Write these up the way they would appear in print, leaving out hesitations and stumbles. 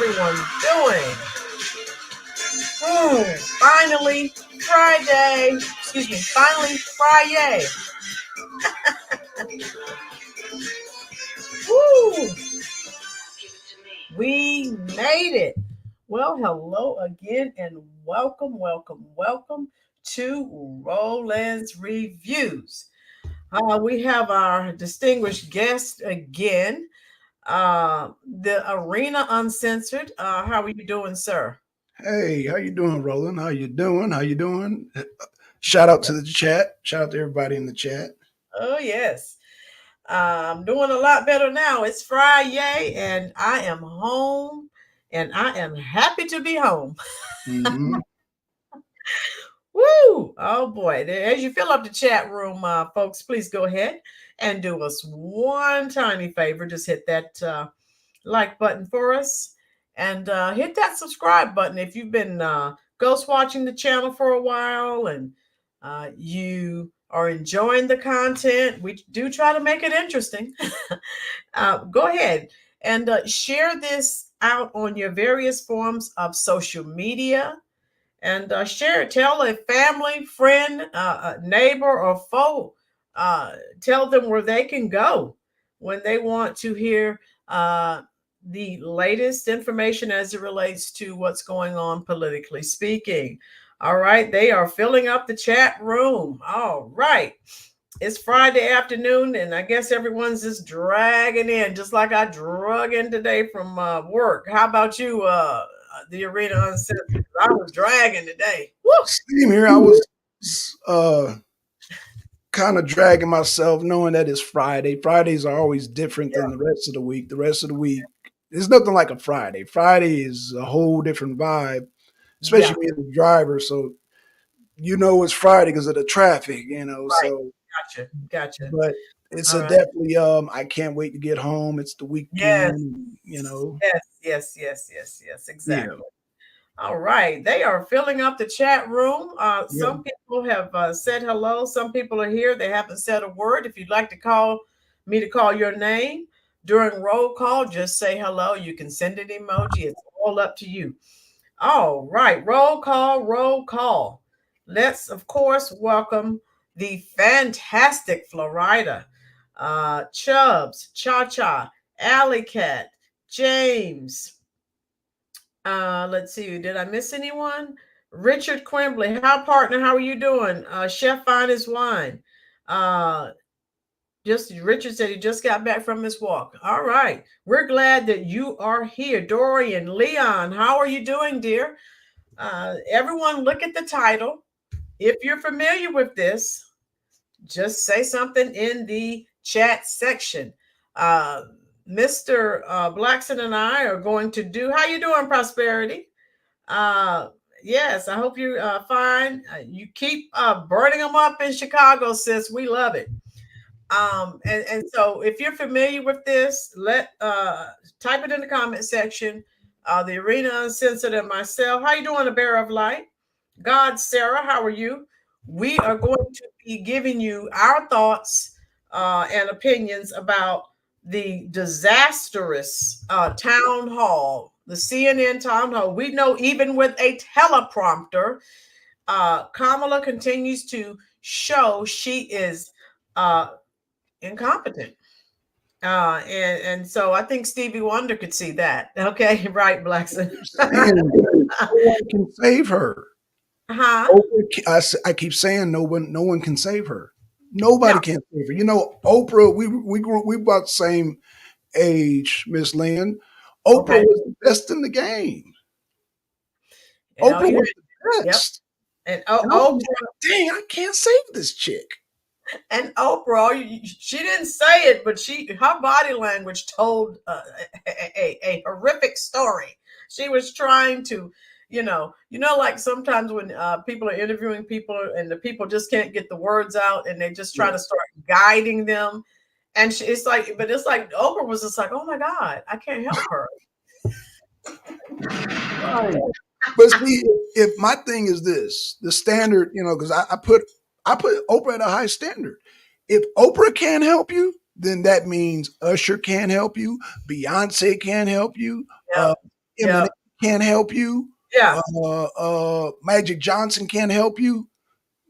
everyone doing? Finally Friday. Excuse me, finally Friday. Woo! We made it. Well, hello again and welcome to Roland's Reviews. We have our distinguished guest again, the Arena Uncensored. How are you doing, sir? Hey, how you doing, Roland? How you doing? How you doing? Shout out to the chat. Shout out to everybody in the chat. Oh, yes. I'm doing a lot better now. It's Friday and I am home and I am happy to be home. hmm Woo! Oh boy. As you fill up the chat room, folks, please go ahead and do us one tiny favor. Just hit that like button for us and hit that subscribe button if you've been ghost watching the channel for a while and you are enjoying the content. We do try to make it interesting. Go ahead and share this out on your various forms of social media and share it. Tell a family, friend, neighbor, or foe. Tell them where they can go when they want to hear the latest information as it relates to what's going on politically speaking. All right, they are filling up the chat room. All right. It's Friday afternoon, and I guess everyone's just dragging in, just like I drug in today from work. How about you, the Arena Uncensored? I was dragging today. Woo! Same here. I was uh, kind of dragging myself, knowing that it's Friday. Fridays are always different Yeah, than the rest of the week. The rest of the week, there's nothing like a Friday. Friday is a whole different vibe, yeah, especially being a driver. So you know it's Friday because of the traffic. right. So Gotcha. but it's All a right. definitely. I can't wait to get home. It's the Yes, weekend. yes, Yeah. exactly. All right. They are filling up the chat room. Yeah. Some people have said hello. Some people are here. They haven't said a word. If you'd like to call me to call your name during roll call, just say hello. You can send an emoji. It's all up to you. All right. Roll call, roll call. Let's, of course, welcome the fantastic Florida, Chubbs, Cha Cha, Alley Cat, James. Let's see. Did I miss anyone? Richard Quimbley. How partner? How are you doing? Chef Fine is Wine. Uh, just Richard said he just got back from his walk. All right. We're glad that you are here. Dorian, Leon, how are you doing, dear? Everyone, look at the title. If you're familiar with this, just say something in the chat section. Uh, Mr. Blackson and I are going to do. How you doing, Prosperity? Uh, yes, I hope you're fine. You keep burning them up in Chicago, sis. We love it. And so if you're familiar with this, let type it in the comment section. The Arena Uncensored and myself. How you doing, a bearer of light? God, Sarah, how are you? We are going to be giving you our thoughts and opinions about the disastrous town hall, the CNN town hall. We know even with a teleprompter, Kamala continues to show she is uh, incompetent. And so I think Stevie Wonder could see that. Okay, right, Blackson. Saying no one can save her. Huh? I keep saying no one can save her. No. Nobody can save her. Oprah. We about the same age, Miss Lynn. Oprah Okay. was the best in the game. And all Oprah you was heard, the yep. best. And And I was Oprah like, dang, I can't save this chick. and Oprah, she didn't say it, but her body language told a horrific story. She was trying to, like sometimes when people are interviewing people and the people just can't get the words out and they just try Yeah. to start guiding them. And it's like Oprah was just like, oh my God, I can't help her. Right. But see, if my thing is this, the standard, because I put Oprah at a high standard. If Oprah can't help you, then that means Usher can't help you, Beyonce can't help you, Yep. Yeah. can't help you. Yeah. Magic Johnson can't help you.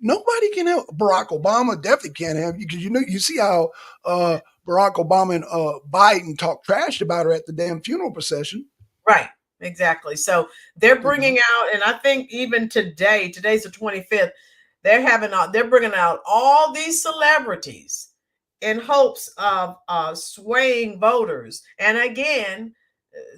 Nobody can help. Barack Obama definitely can't help you because you see how Barack Obama and Biden talk trash about her at the damn funeral procession. Right. Exactly. So they're bringing out, and I think even today's the 25th, they're bringing out all these celebrities in hopes of swaying voters. And again,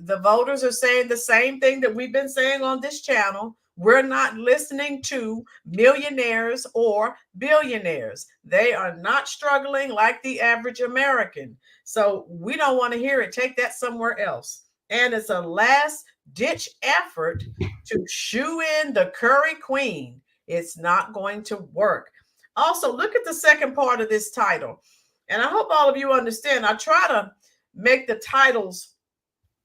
the voters are saying the same thing that we've been saying on this channel. We're not listening to millionaires or billionaires. They are not struggling like the average American. So we don't want to hear it. Take that somewhere else. And it's a last ditch effort to shoo in the Curry Queen. It's not going to work. Also, look at the second part of this title. And I hope all of you understand. I try to make the titles,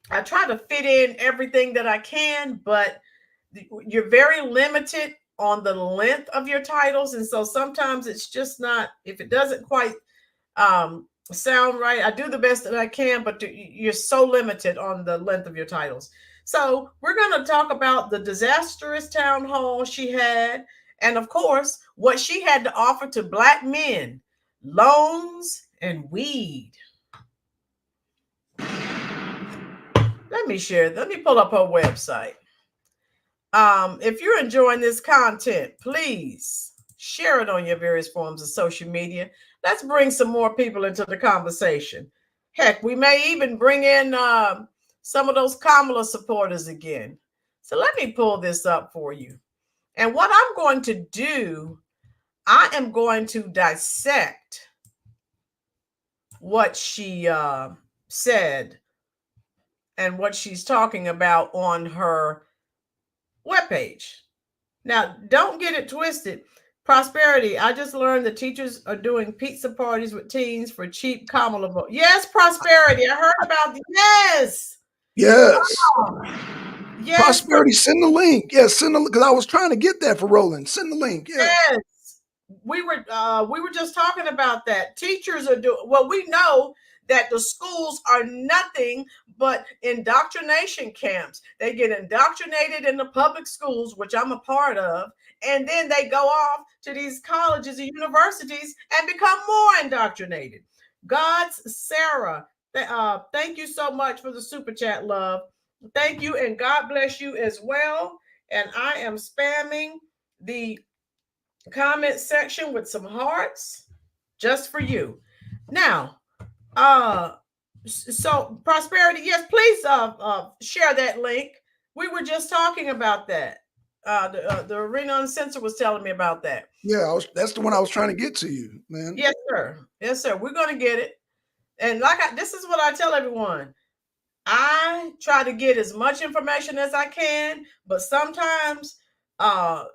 I try to fit in everything that I can, but you're very limited on the length of your titles. And so sometimes it's just not, if it doesn't quite sound right, I do the best that I can, but you're so limited on the length of your titles. So we're going to talk about the disastrous town hall she had, and of course, what she had to offer to Black men: loans and weed. Let me pull up her website. If you're enjoying this content, please share it on your various forms of social media. Let's bring some more people into the conversation. Heck, we may even bring in some of those Kamala supporters again. So let me pull this up for you. And what I'm going to do, I am going to dissect what she said and what she's talking about on her webpage. Now, don't get it twisted. Prosperity, I just learned the teachers are doing pizza parties with teens for cheap Kamala vote. Yes, Prosperity. I heard about the, yes. Yes. Oh, yes. Prosperity, send the link. Yes, send the, because I was trying to get that for Roland. Send the link. Yeah. Yes. We were just talking about that. Teachers are doing, well, we know that the schools are nothing but indoctrination camps. They get indoctrinated in the public schools, which I'm a part of, and then they go off to these colleges and universities and become more indoctrinated. God's Sarah, thank you so much for the super chat, love. Thank you, and God bless you as well. And I am spamming the comment section with some hearts just for you. Now, so Prosperity, yes, please share that link. We were just talking about that. The Arena Uncensored was telling me about that. Yeah, that's the one I was trying to get to you, man. Yes, sir. Yes, sir. We're going to get it. And this is what I tell everyone. I try to get as much information as I can, but sometimes I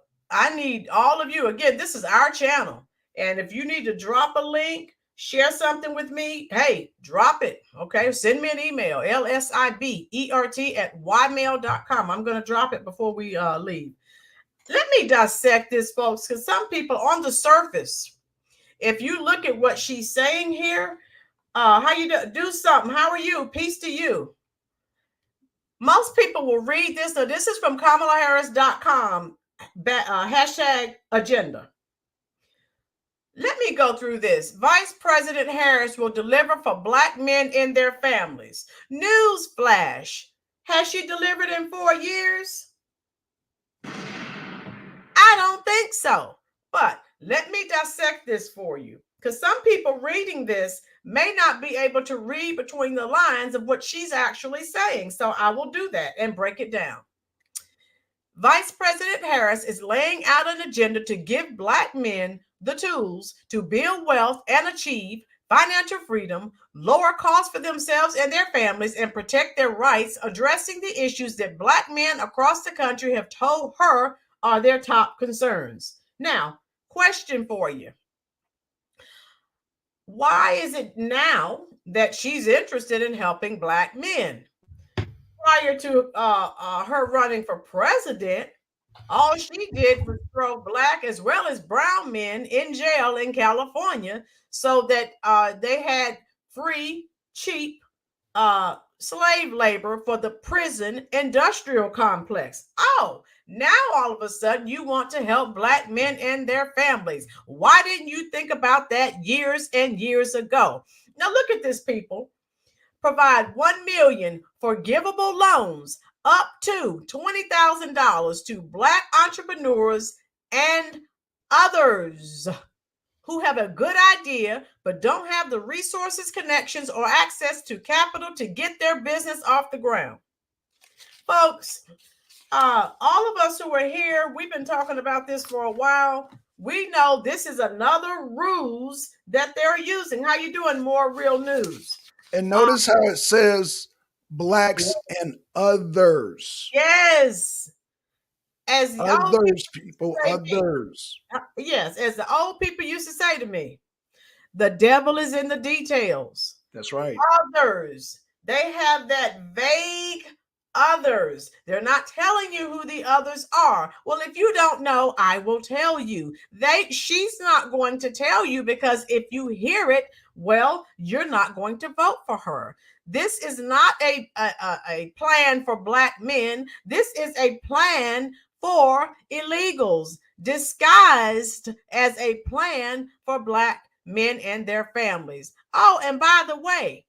need all of you. Again, this is our channel. And if you need to drop a link, share something with me, hey, drop it. Okay. Send me an email, lsibert@ymail.com. I'm going to drop it before we leave. Let me dissect this, folks, because some people on the surface, if you look at what she's saying here, how you do something? How are you? Peace to you. Most people will read this. So this is from KamalaHarris.com, hashtag agenda. Let me go through this. Vice President Harris will deliver for Black men in their families. News flash. Has she delivered in 4 years? I don't think so. But let me dissect this for you, because some people reading this may not be able to read between the lines of what she's actually saying. So I will do that and break it down. Vice President Harris is laying out an agenda to give Black men the tools to build wealth and achieve financial freedom, lower costs for themselves and their families, and protect their rights, addressing the issues that Black men across the country have told her are their top concerns. Now, question for you. Why is it now that she's interested in helping Black men? Prior to her running for president, all she did was throw Black as well as brown men in jail in California so that they had free, cheap slave labor for the prison industrial complex. Oh, now all of a sudden you want to help Black men and their families. Why didn't you think about that years and years ago? Now look at this, people. Provide 1 million forgivable loans up to $20,000 to Black entrepreneurs and others who have a good idea but don't have the resources, connections, or access to capital to get their business off the ground. Folks, all of us who are here, we've been talking about this for a while. We know this is another ruse that they're using. How you doing, More Real News? And notice how it says Blacks and others. Yes. As others, people, others. Yes, as the old people used to say to me, the devil is in the details. That's right. Others. They have that vague others. They're not telling you who the others are. Well, if you don't know, I will tell you. She's not going to tell you, because if you hear it, well, you're not going to vote for her. This is not a plan for Black men. This is a plan for illegals, disguised as a plan for Black men and their families. Oh, and by the way,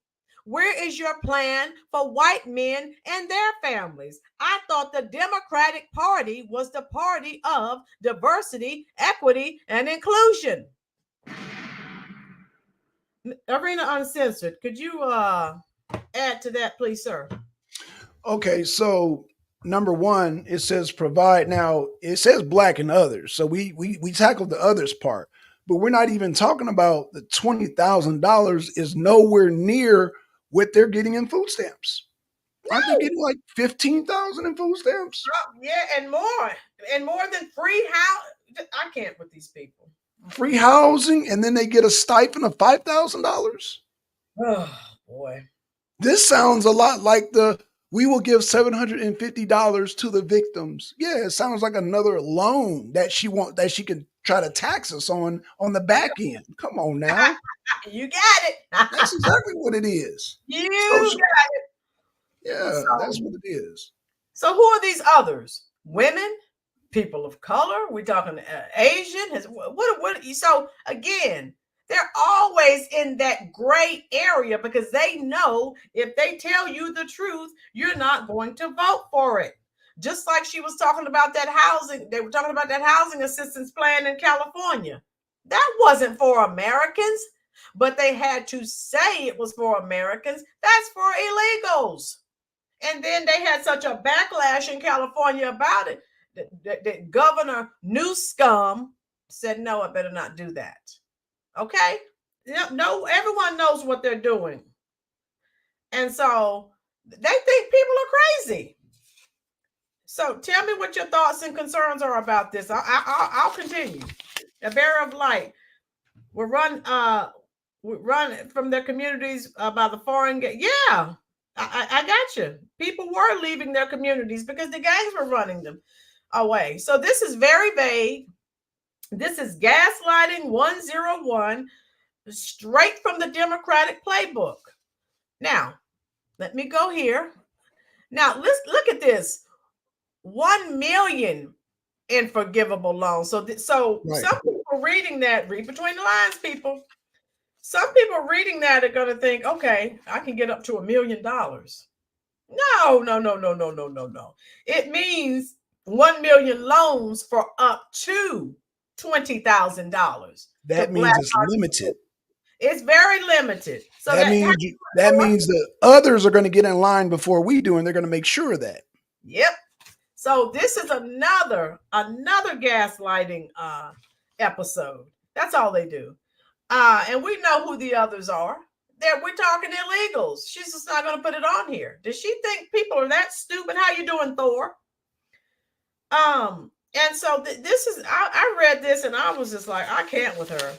where is your plan for white men and their families? I thought the Democratic Party was the party of diversity, equity, and inclusion. Arena Uncensored, could you add to that, please, sir? Okay, so number one, it says provide. Now it says Black and others, so we tackled the others part, but we're not even talking about the $20,000 is nowhere near what they're getting in food stamps. Aren't they getting like 15,000 in food stamps? Yeah, and more than free house. I can't with these people. Free housing, and then they get a stipend of $5,000. Oh boy, this sounds a lot like we will give $750 to the victims. Yeah, it sounds like another loan that she can try to tax us on the back end. Come on now. You got it. That's exactly what it is. You got it. Yeah, that's what it is. So who are these others? Women, people of color? We're talking Asian? What? So again, they're always in that gray area, because they know if they tell you the truth, you're not going to vote for it. Just like she was talking about that housing. They were talking about that housing assistance plan in California. That wasn't for Americans, but they had to say it was for Americans. That's for illegals. And then they had such a backlash in California about it that Governor Newsom said, no, I better not do that. Okay? No, everyone knows what they're doing. And so they think people are crazy. So tell me what your thoughts and concerns are about this. I'll continue. A bearer of light will run from their communities by the foreign gate. Yeah, I got you. People were leaving their communities because the gangs were running them away. So this is very vague. This is gaslighting 101, straight from the Democratic playbook. Now, let me go here. Now, let's look at this. 1 million in forgivable loans. So right. Some people reading that, read between the lines, people. Some people reading that are going to think, okay, I can get up to $1 million. No. It means 1 million loans for up to $20,000. That means it's limited. It's very limited. So that means the others are going to get in line before we do, and they're going to make sure of that. Yep. So this is another gaslighting episode. That's all they do. And we know who the others are. We're talking illegals. She's just not going to put it on here. Does she think people are that stupid? How you doing, Thor? And so this is, I read this and I was just like, I can't with her.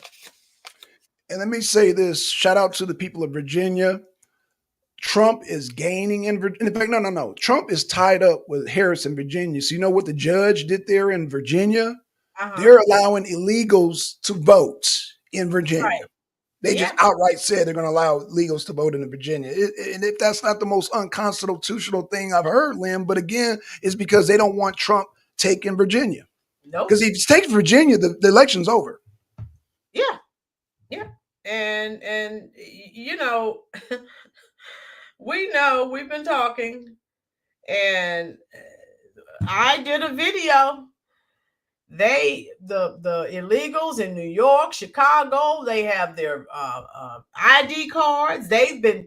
And let me say this, shout out to the people of Virginia. Trump is gaining in Virginia. In fact, no. Trump is tied up with Harris in Virginia. So you know what the judge did there in Virginia? Uh-huh. They're allowing illegals to vote in Virginia. Right. They just outright said they're going to allow illegals to vote in Virginia. And if that's not the most unconstitutional thing I've heard, Lynn, but again, it's because they don't want Trump taking Virginia. Nope. Because if he takes Virginia, the election's over. Yeah. Yeah. And you know, we know we've been talking, and I did a video. The illegals in New York, Chicago, they have their ID cards. They've been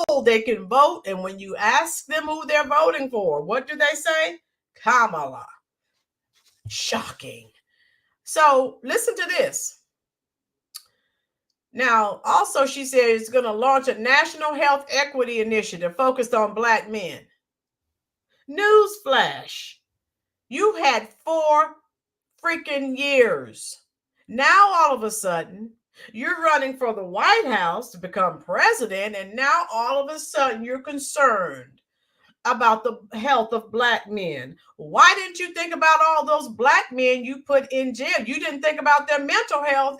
told they can vote, and when you ask them who they're voting for, what do they say? Kamala. Shocking. So listen to this. Now, also, she said it's going to launch a national health equity initiative focused on Black men. Newsflash. You had 4 freaking years. Now, all of a sudden, you're running for the White House to become president, and now all of a sudden you're concerned about the health of Black men. Why didn't you think about all those Black men you put in jail? You didn't think about their mental health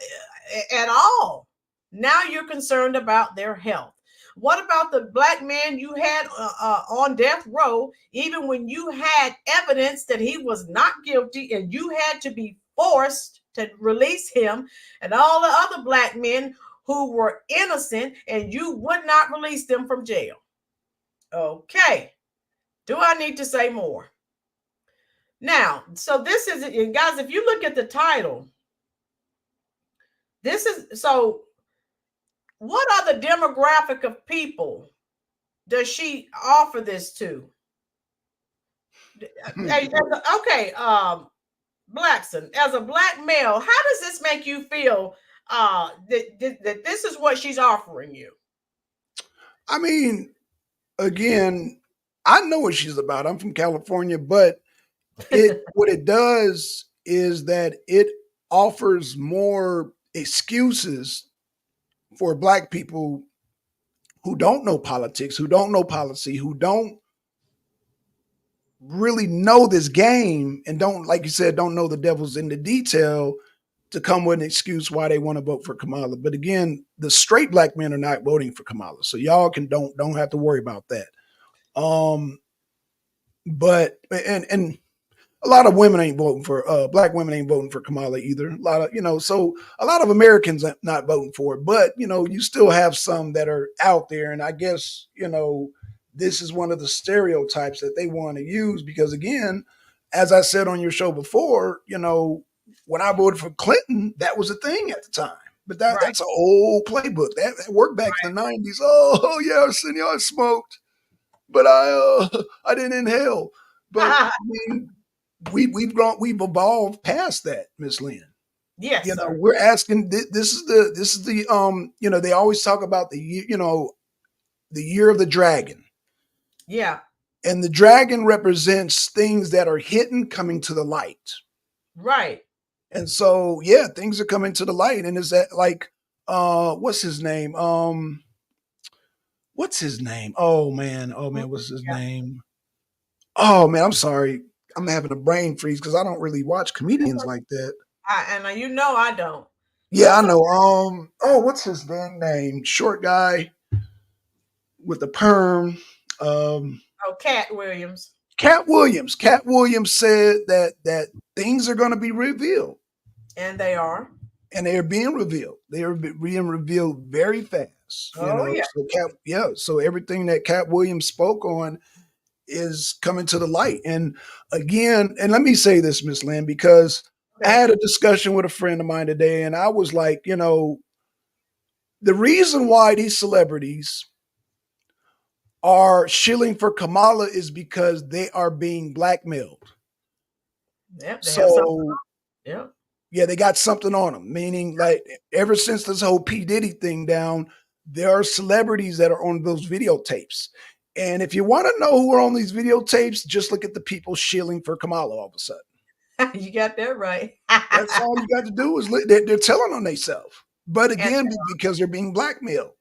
at all. Now you're concerned about their health. What about the Black man you had on death row, even when you had evidence that he was not guilty and you had to be forced to release him, and all the other Black men who were innocent and you would not release them from jail? Okay. Do I need to say more? Now, so this is, and guys, if you look at the title, this is, so what other demographic of people does she offer this to? Okay, Blackson, as a Black male, how does this make you feel that this is what she's offering you? I mean, again, I know what she's about. I'm from California, but what it does is that it offers more excuses for Black people who don't know politics, who don't know policy, who don't really know this game, and don't, like you said, don't know the devil's in the detail, to come with an excuse why they want to vote for Kamala. But again, the straight Black men are not voting for Kamala, so y'all don't have to worry about that. But and a lot of women ain't voting for Black women ain't voting for Kamala either. A lot of, so a lot of Americans are not voting for it, but you still have some that are out there. And I guess, this is one of the stereotypes that they want to use, because again, as I said on your show before, when I voted for Clinton, that was a thing at the time. But that's an old playbook. That worked back in the 90s. Oh yeah, Arsenio, I smoked, but I didn't inhale. But I mean, we've evolved past that, Miss Lynn. Yes, sir. We're asking. This is the they always talk about the year of the dragon. Yeah. And the dragon represents things that are hidden coming to the light. Right. And so, yeah, things are coming to the light. And is that like, what's his name? What's his name? Oh man, what's his name? Oh man, I'm sorry. I'm having a brain freeze because I don't really watch comedians like that. And I don't. Yeah, I know. What's his damn name? Short guy with the perm. Cat Williams. Cat Williams. Cat Williams said that things are going to be revealed. And they are. And they are being revealed. They are being revealed very fast. Yeah. So everything that Cat Williams spoke on is coming to the light. And again, and let me say this, Miss Lynn, because I had a discussion with a friend of mine today, and I was like, the reason why these celebrities are shilling for Kamala is because they are being blackmailed. Yep. Yeah, they got something on them. Meaning, like, ever since this whole P. Diddy thing down, there are celebrities that are on those videotapes. And if you want to know who are on these videotapes, just look at the people shilling for Kamala all of a sudden. You got that right. That's all you got to do is they're telling on themselves. But again, because they're being blackmailed.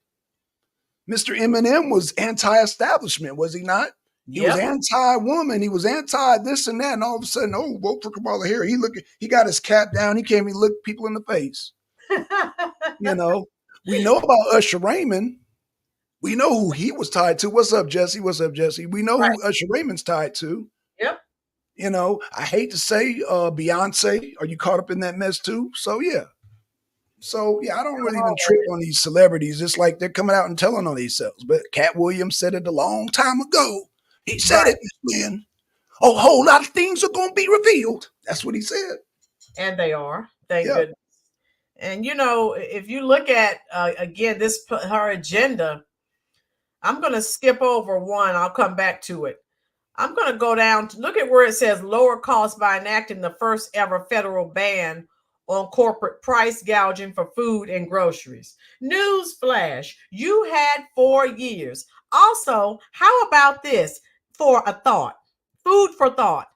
Mr. Eminem was anti-establishment, was he not? He was anti-woman. He was anti this and that. And all of a sudden, vote for Kamala Harris. He got his cap down. He can't even look people in the face. We know about Usher Raymond. We know who he was tied to. What's up, Jesse? What's up, Jesse? We know Right. who Usher Raymond's tied to. Yep. You know, I hate to say Beyonce. Are you caught up in that mess too? So yeah. So yeah, I don't really even trip on these celebrities. It's like they're coming out and telling on themselves. But Cat Williams said it a long time ago. He said it, man. A whole lot of things are going to be revealed. That's what he said. And they are. Thank goodness. And you know, if you look at again her agenda, I'm going to skip over one. I'll come back to it. I'm going to go down to look at where it says lower costs by enacting the first ever federal ban on corporate price gouging for food and groceries. News flash, you had 4 years. Also, how about this for a thought? Food for thought,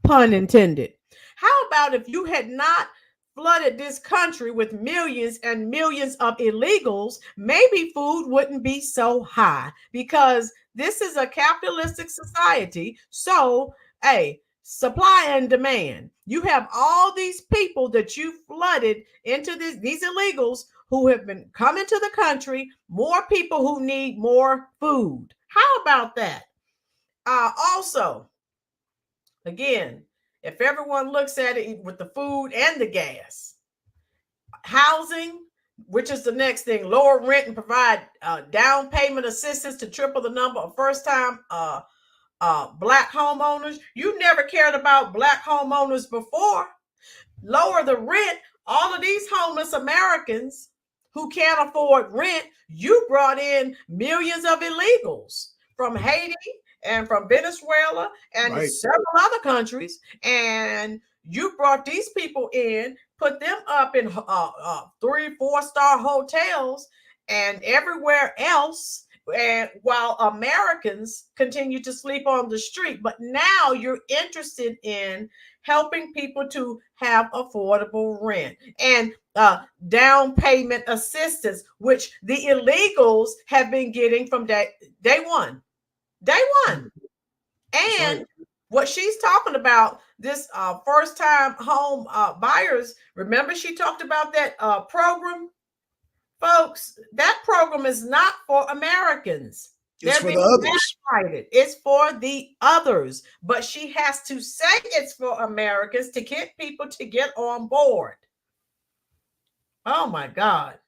pun intended. How about if you had not flooded this country with millions and millions of illegals, maybe food wouldn't be so high, because this is a capitalistic society. So, hey, supply and demand. You have all these people that you flooded into these illegals who have been coming to the country, more people who need more food. How about that? Also, again, if everyone looks at it with the food and the gas, housing, which is the next thing, lower rent and provide down payment assistance to triple the number of first-time Black homeowners. You never cared about Black homeowners before. Lower the rent. All of these homeless Americans who can't afford rent, you brought in millions of illegals from Haiti and from Venezuela and several other countries, and you brought these people in, put them up in 3-4 star hotels and everywhere else, and while Americans continue to sleep on the street. But now you're interested in helping people to have affordable rent and down payment assistance, which the illegals have been getting from day one. And what she's talking about, this first-time home buyers, remember she talked about that program? Folks, that program is not for Americans. It's for the others. It's for the others. But she has to say it's for Americans to get people to get on board. Oh my God.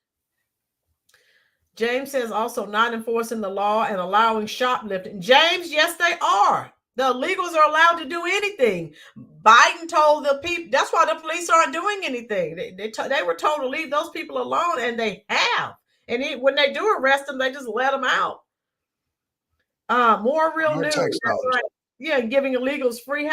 James says also not enforcing the law and allowing shoplifting. James, yes, they are. The illegals are allowed to do anything. Biden told the people, that's why the police aren't doing anything. They were told to leave those people alone, and they have. And when they do arrest them, they just let them out. More real news. Right. Yeah, giving illegals free.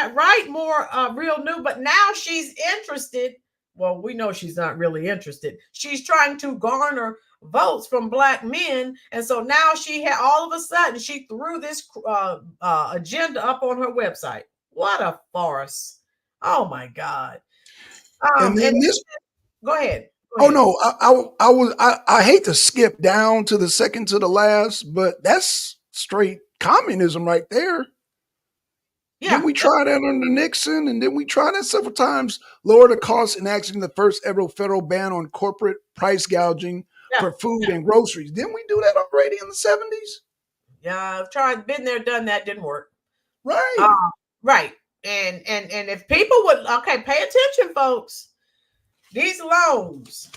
More real news. But now she's interested. Well, we know she's not really interested. She's trying to garner votes from Black men, and so now she had all of a sudden she threw this agenda up on her website. What a farce! Oh my God! And then go ahead. Oh no, I hate to skip down to the second to the last, but that's straight communism right there. Yeah, didn't we try that under Nixon, and then we tried that several times? Lower the cost enacting the first ever federal ban on corporate price gouging for food and groceries. Didn't we do that already in the 70s? Yeah, I've tried, been there, done that, didn't work. Right. Right. And if people would pay attention, folks. These loans.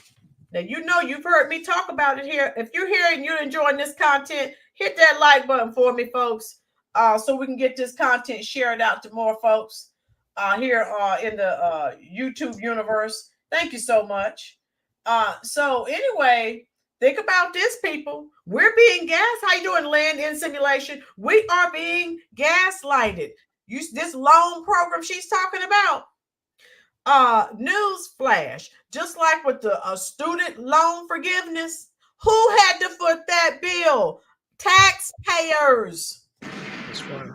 Now, you've heard me talk about it here. If you're here and you're enjoying this content, hit that like button for me, folks, so we can get this content shared out to more folks here in the YouTube universe. Thank you so much. So anyway, think about this, people. We're being How you doing, Land in Simulation? We are being gaslighted. This loan program she's talking about. News flash, just like with the student loan forgiveness, who had to foot that bill? Taxpayers. That's right.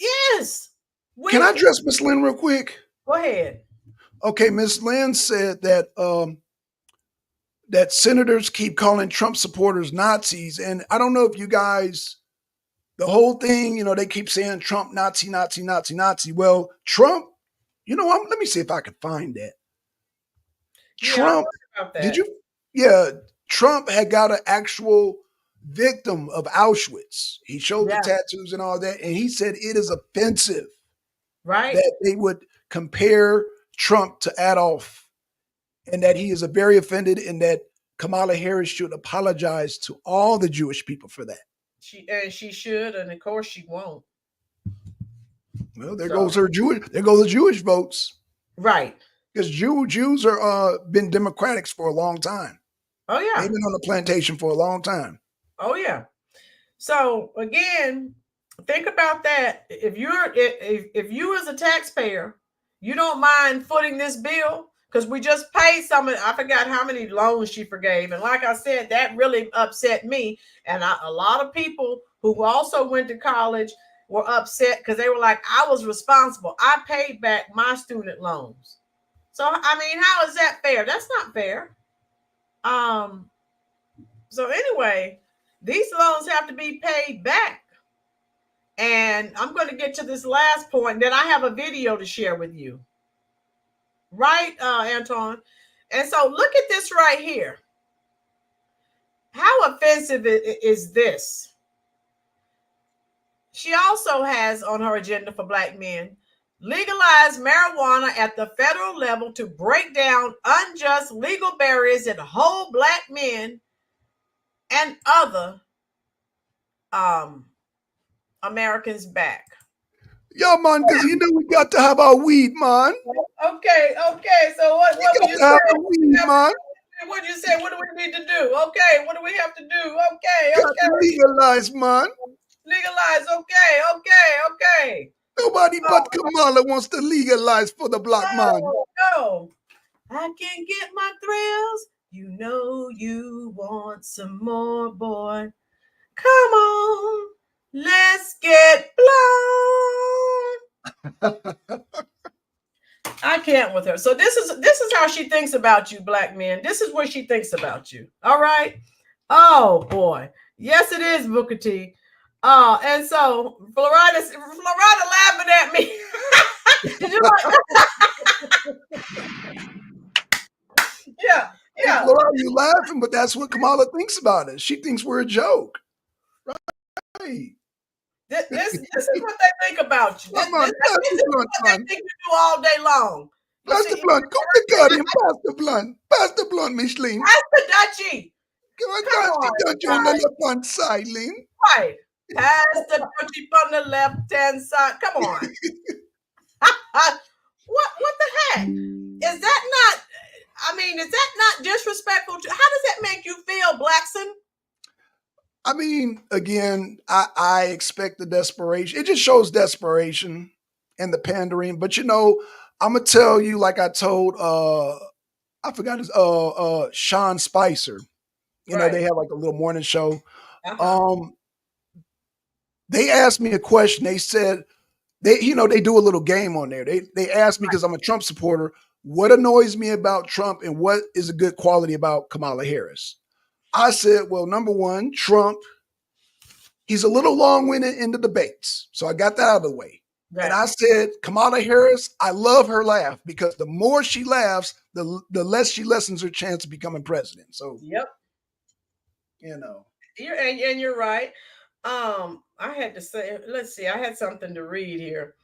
Yes. Can I address Miss Lynn real quick? Go ahead. Okay, Miss Lynn said that that senators keep calling Trump supporters Nazis, and I don't know if you guys, the whole thing, they keep saying Trump Nazi, Nazi, Nazi, Nazi. Well, Trump. Let me see if I can find that. Yeah, Trump, did you? Yeah, Trump had got an actual victim of Auschwitz. He showed the Yeah, tattoos and all that, and he said it is offensive right. that they would compare Trump to Adolf, and that he is a very offended, and that Kamala Harris should apologize to all the Jewish people for that. She should, and of course she won't. Well, there So goes her Jewish. There goes the Jewish votes, right. because Jews are been Democrats for a long time. Oh They've yeah. been on the plantation for a long time. Oh yeah. So again, think about that. If you as a taxpayer, you don't mind footing this bill because we just paid some of, I forgot how many loans she forgave, and like I said, that really upset me. And a lot of people who also went to college were upset because they were like, I was responsible. I paid back my student loans. So I mean, how is that fair? That's not fair. Um. So anyway, these loans have to be paid back. And I'm going to get to this last point. Then I have a video to share with you. Right, Anton? And so look at this right here. How offensive is this? She also has on her agenda for Black men legalize marijuana at the federal level to break down unjust legal barriers that hold Black men and other Americans back. Yeah, man, because you know we got to have our weed, man. Okay. So what We will got you to have say? the weed, man. What do you say? What do we need to do? Okay. What do we have to do? Okay. Got to legalize, man. Legalize. Okay. Nobody but Kamala wants to legalize for the black man. No. I can get my thrills. You know you want some more, boy. Come on. Let's get blown. I can't with her. So this is how she thinks about you, Black men. This is what she thinks about you. All right. Oh boy. Yes, it is, Booker T. And so Florida laughing at me. Did you like Yeah. Hey, Flora, you laughing, but that's what Kamala thinks about us. She thinks we're a joke. Right. This is what they think about you. This is what they think you do all day long. Pass the blunt. Come to God and pass the blunt. Pass the blunt, Micheline. Pass the Dutchie. Come on, Dutchie on the left-hand side, Lynn. Right. Pass the Dutchie on the left-hand side. Come on. What the heck? Is that not, I mean, is that not disrespectful to, how does that make you feel, Blackson? I mean, again, I expect the desperation. It just shows desperation and the pandering. But you know, I'm gonna tell you, like I told I forgot his Sean Spicer. You know, they have like a little morning show. They asked me a question. They said they do a little game on there. They asked me, because I'm a Trump supporter, what annoys me about Trump and what is a good quality about Kamala Harris. I said, well, number one, Trump, he's a little long-winded in the debates. So I got that out of the way. Right. And I said, Kamala Harris, I love her laugh, because the more she laughs, the less she lessens her chance of becoming president. So, yep. You know. You're right. I had to say, let's see, I had something to read here.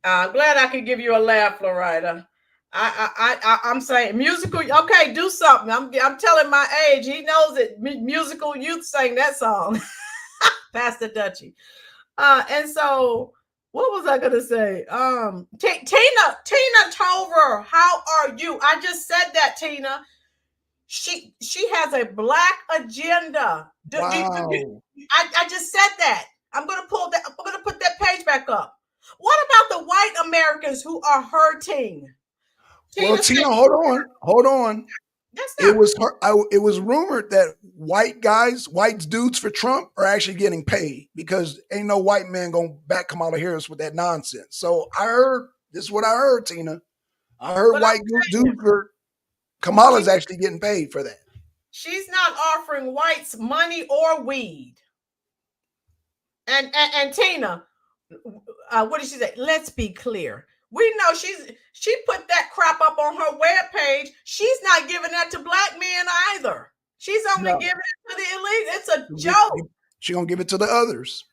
I'm glad I could give you a laugh, Florida. I'm saying musical. Okay, do something. I'm telling my age. He knows it. Musical youth sang that song. Pastor Dutchie. And so what was I gonna say? Tina Tover, how are you? I just said that, Tina. She has a black agenda. Wow. I just said that. I'm gonna put that page back up. What about the white Americans who are hurting? Well, Tina, hold on. It was rumored that white dudes for Trump are actually getting paid, because ain't no white man gonna back Kamala Harris with that nonsense. So this is what I heard, Tina. I heard white dudes for Kamala's actually getting paid for that. She's not offering whites money or weed. And Tina, what did she say? Let's be clear. We know she put that crap up on her webpage. She's not giving that to black men either. She's only giving it to the elite. It's a joke. She's gonna give it to the others.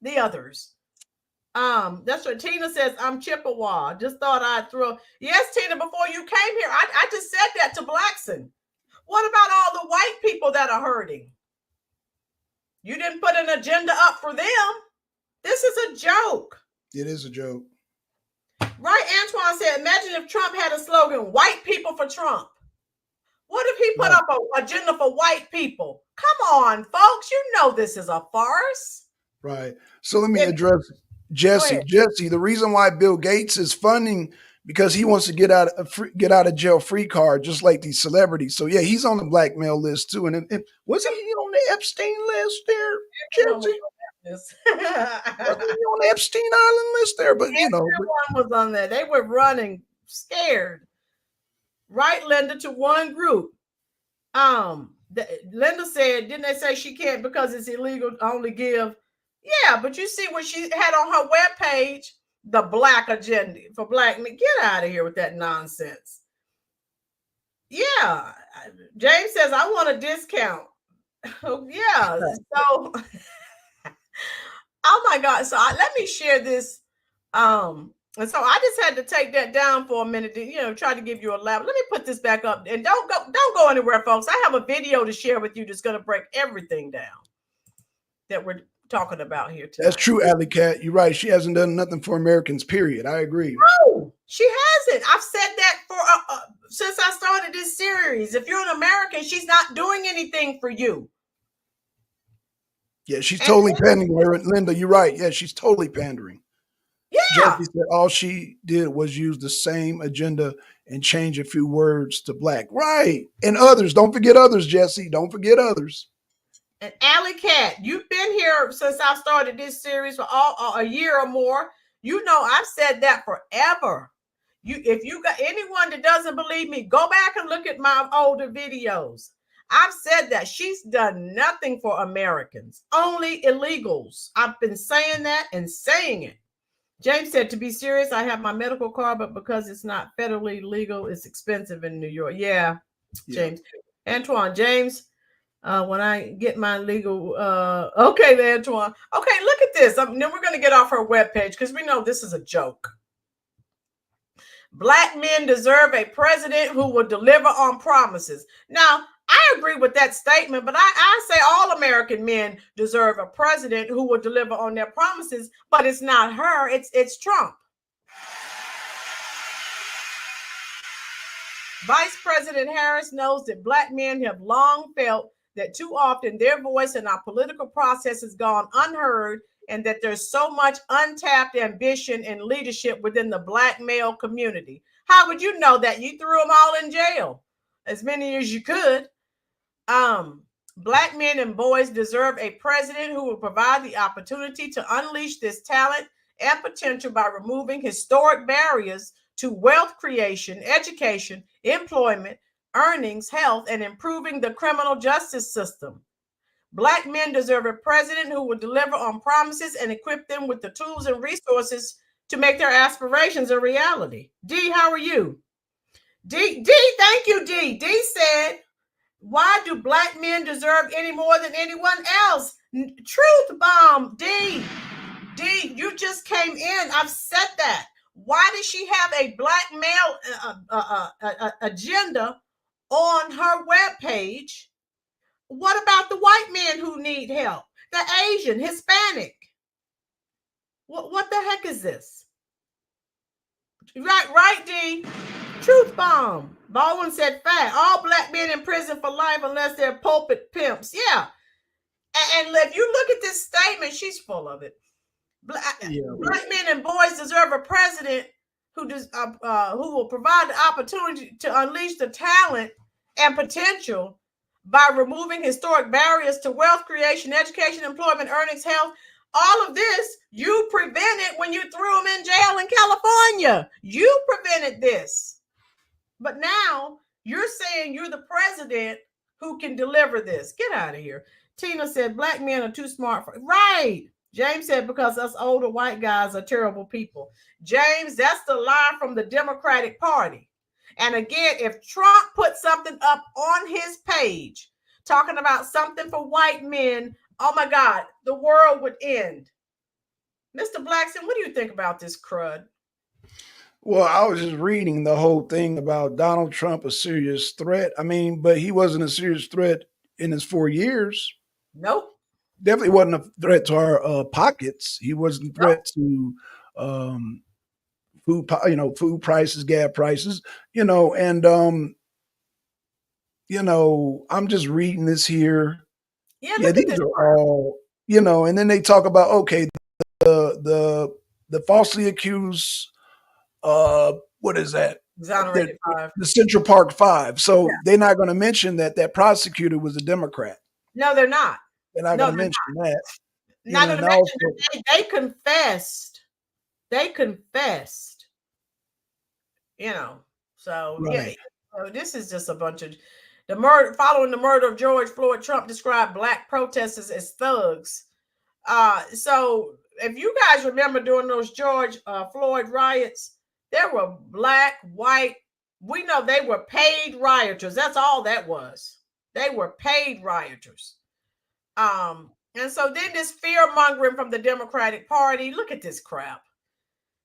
The others. That's what Tina says. I'm Chippewa. Just thought I'd throw. Yes, Tina, before you came here, I just said that to Blackson. What about all the white people that are hurting? You didn't put an agenda up for them. This is a joke. It is a joke. Right, Antoine said, imagine if Trump had a slogan, white people for Trump. What if he put up an agenda for white people? Come on, folks. You know this is a farce. Right. So let me address Jesse. Jesse, the reason why Bill Gates is funding, because he wants to get out of jail free card, just like these celebrities. So yeah, he's on the blackmail list too. And wasn't he on the Epstein list there, Jesse? Was he on the Epstein Island list there? But you know, everyone was on there. They were running scared. Right, Linda, to one group. Linda said, didn't they say she can't because it's illegal to only give? Yeah, but you see what she had on her webpage, the black agenda for black men. Get out of here with that nonsense. Yeah, James says, I want a discount. Yeah, so, oh my God. So let me share this. And so I just had to take that down for a minute to, try to give you a laugh. Let me put this back up and don't go anywhere, folks. I have a video to share with you that's going to break everything down that we're talking about here today. That's true, Alley Cat. You're right. She hasn't done nothing for Americans, period. I agree. No, she hasn't. I've said that for since I started this series. If you're an American, she's not doing anything for you. Yeah, she's totally pandering. Linda, you're right. Yeah, she's totally pandering. Yeah. Jesse said all she did was use the same agenda and change a few words to black. Right. And others. Don't forget others, Jesse. Don't forget others. And Alley Cat, you've been here since I started this series for a year or more. You know, I've said that forever. If you got anyone that doesn't believe me, go back and look at my older videos. I've said that she's done nothing for Americans, only illegals. I've been saying that and saying it. James said, to be serious, I have my medical card, but because it's not federally legal, it's expensive in New York. Yeah. James. Antoine, James, when I get my legal, okay, Antoine. Okay, look at this. Then we're going to get off her webpage because we know this is a joke. Black men deserve a president who will deliver on promises. Now, I agree with that statement, but I say all American men deserve a president who will deliver on their promises, but it's not her, it's Trump. Vice President Harris knows that black men have long felt that too often their voice in our political process has gone unheard, and that there's so much untapped ambition and leadership within the black male community. How would you know that? You threw them all in jail, as many as you could. Black men and boys deserve a president who will provide the opportunity to unleash this talent and potential by removing historic barriers to wealth creation, education, employment, earnings, health, and improving the criminal justice system. Black men deserve a president who will deliver on promises and equip them with the tools and resources to make their aspirations a reality. D, how are you? D, thank you, D. D said, why do black men deserve any more than anyone else? Truth bomb, D. D, you just came in. I've said that. Why does she have a black male agenda on her webpage? What about the white men who need help? The Asian, Hispanic. What the heck is this? Right, D. Truth bomb. Baldwin said fact. All black men in prison for life unless they're pulpit pimps. Yeah. And if you look at this statement, she's full of it. Black men and boys deserve a president who will provide the opportunity to unleash the talent and potential by removing historic barriers to wealth creation, education, employment, earnings, health. All of this, you prevented when you threw them in jail in California. You prevented this. But now you're saying you're the president who can deliver this. Get out of here. Tina said, black men are too smart for right. James said, because us older white guys are terrible people. James, that's the lie from the Democratic Party. And again, if Trump put something up on his page talking about something for white men, oh my God, the world would end. Mr. Blackson, what do you think about this crud? Well, I was just reading the whole thing about Donald Trump, a serious threat. I mean, but he wasn't a serious threat in his 4 years. Nope. Definitely wasn't a threat to our pockets. He wasn't a Nope. threat to food prices, gas prices, and I'm just reading this here. Yeah, Yeah, look at these this are part. all, and then they talk about, okay, the falsely accused, what is that? Exonerated 5. The Central Park Five. So Yeah. they're not going to mention that prosecutor was a Democrat. No, they're not. They're not No, going to they're mention that. not going to And mention also, that they confessed. They confessed. So yeah, right. this is just a bunch of the murder following the murder of George Floyd. Trump described black protesters as thugs. So if you guys remember during those George Floyd riots, there were black, white. We know they were paid rioters. That's all that was. They were paid rioters. And so then this fear mongering from the Democratic Party. Look at this crap.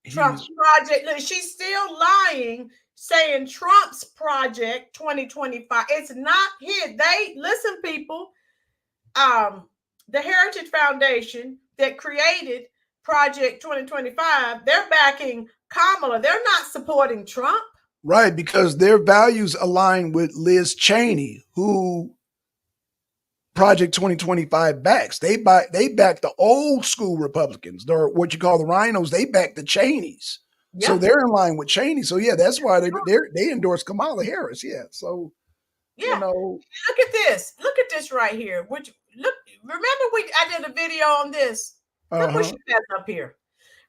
Trump's project. Look, she's still lying, saying Trump's project 2025. It's not his. They listen, people. The Heritage Foundation that created Project 2025, they're backing Kamala. They're not supporting Trump. Right, because their values align with Liz Cheney, who Project 2025 backs. They back the old school Republicans. They're what you call the rhinos. They back the Cheneys. Yep. So they're in line with Cheney. So yeah, that's why they endorse Kamala Harris. Yeah. So look at this. Look at this right here. Remember I did a video on this. Look what she has up here.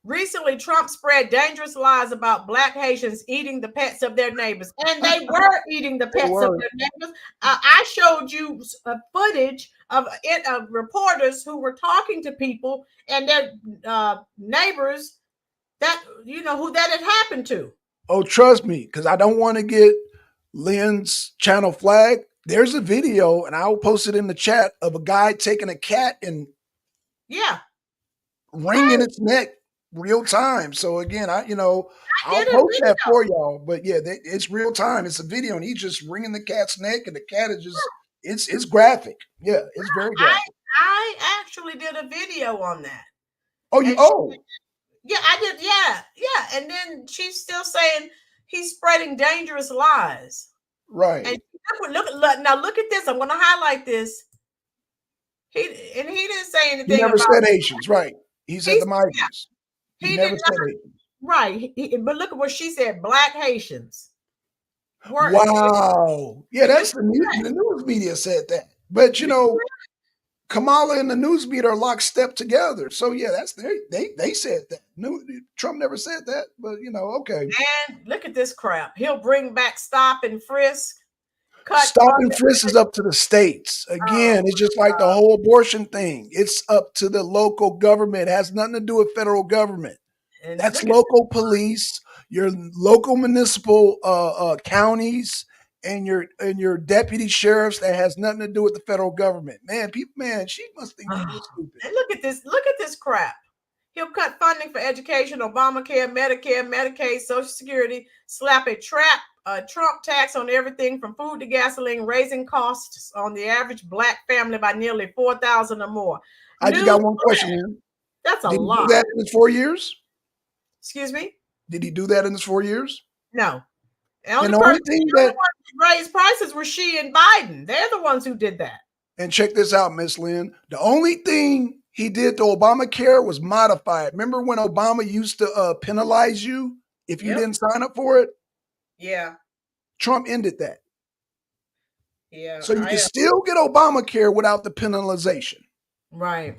Recently, Trump spread dangerous lies about black Haitians eating the pets of their neighbors. And they were eating the pets of their neighbors. I showed you footage of reporters who were talking to people and their neighbors that, who that had happened to. Oh, trust me, because I don't want to get Lynn's channel flagged. There's a video, and I'll post it in the chat, of a guy taking a cat and wringing its neck real time. So again, I'll post that for y'all. But yeah, it's real time. It's a video, and he's just wringing the cat's neck, and the cat is just it's graphic. Yeah, it's very graphic. I actually did a video on that. Oh, yeah, I did. Yeah. And then she's still saying he's spreading dangerous lies. Right. And look at this. I'm going to highlight this. He didn't say anything. He never said Haitians, right? He said the migrants. He never said Haitians. Right. But look at what she said, black Haitians. Wow. Yeah, that's the news media said that. But Kamala and the news media are lockstep together. So yeah, that's they said that. No, Trump never said that, but okay. And look at this crap. He'll bring back stop and frisk. Stop and frisk is up to the states. Again, it's just like the whole abortion thing. It's up to the local government. It has nothing to do with federal government. And that's local police, your local municipal counties, and your deputy sheriffs. That has nothing to do with the federal government. She must think people stupid. And look at this crap. He'll cut funding for education, Obamacare, Medicare, Medicaid, Social Security, slap a Trump tax on everything from food to gasoline, raising costs on the average black family by nearly $4,000 or more. I just got one question, man. That's a lot. Did he do that in his 4 years? Excuse me? Did he do that in his 4 years? No. The only thing that raised prices were she and Biden. They're the ones who did that. And check this out, Miss Lynn. The only thing he did to Obamacare was modified. Remember when Obama used to penalize you if you didn't sign up for it? Yeah. Trump ended that. Yeah. So you can still get Obamacare without the penalization. Right.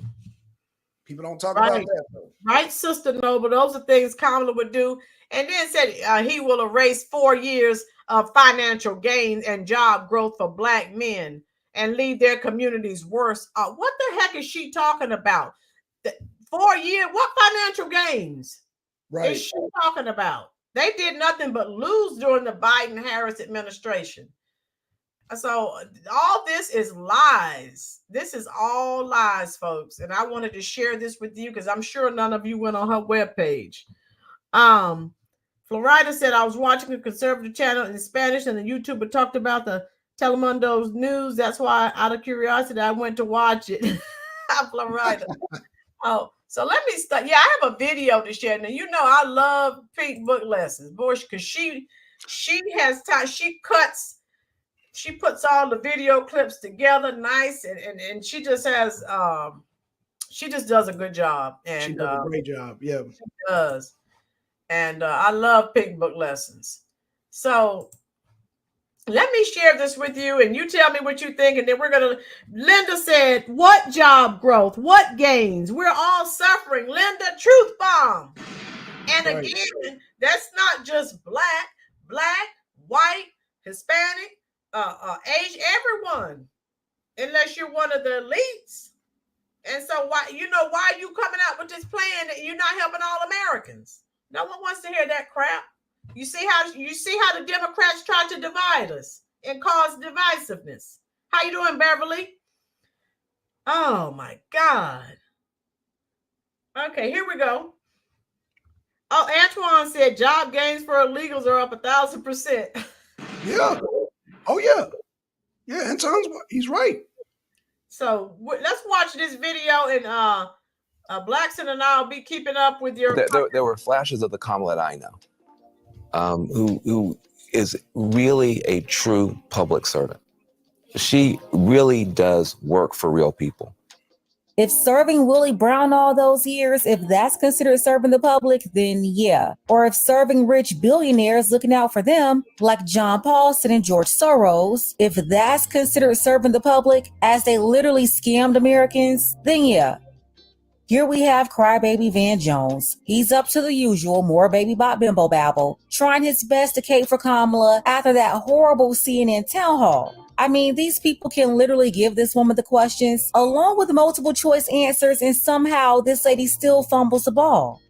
People don't talk about that, though. Right, Sister Noble. Those are things Kamala would do. And then said he will erase 4 years of financial gains and job growth for black men and leave their communities worse. What the heck is she talking about? 4 years. What financial gains Right. is she talking about? They did nothing but lose during the Biden-Harris administration. So all this is lies. This is all lies, folks. And I wanted to share this with you because I'm sure none of you went on her webpage. Florida said, I was watching a conservative channel in Spanish and the YouTuber talked about the Telemundo's news. That's why, out of curiosity, I went to watch it. Florida. Oh, so let me start. Yeah, I have a video to share. Now, you know, I love Pink Book Lessons, boy, because she has time. She puts all the video clips together nice, and she just has she just does a good job. And she does a great job. Yeah, she does. And I love Pink Book Lessons. So let me share this with you and you tell me what you think. And then Linda said, what job growth? What gains? We're all suffering. Linda, truth bomb. And right. Again, that's not just black, white, Hispanic, Asian, everyone, unless you're one of the elites. And so why are you coming out with this plan that you're not helping all Americans? No one wants to hear that crap. You see how the Democrats try to divide us and cause divisiveness. How you doing, Beverly? Oh my God. Okay, here we go. Oh, Antoine said job gains for illegals are up 1,000%. Yeah. Oh yeah. Yeah, Antoine's he's right. So let's watch this video and Blackson and I'll be keeping up with your. There were flashes of the Kamala that I know, who is really a true public servant. She really does work for real people. If serving Willie Brown all those years, if that's considered serving the public, then yeah. Or if serving rich billionaires looking out for them, like John Paulson and George Soros, if that's considered serving the public as they literally scammed Americans, then yeah. Here we have crybaby Van Jones. He's up to the usual, more baby bot bimbo babble, trying his best to cape for Kamala after that horrible CNN town hall. I mean, these people can literally give this woman the questions along with multiple choice answers, and somehow this lady still fumbles the ball.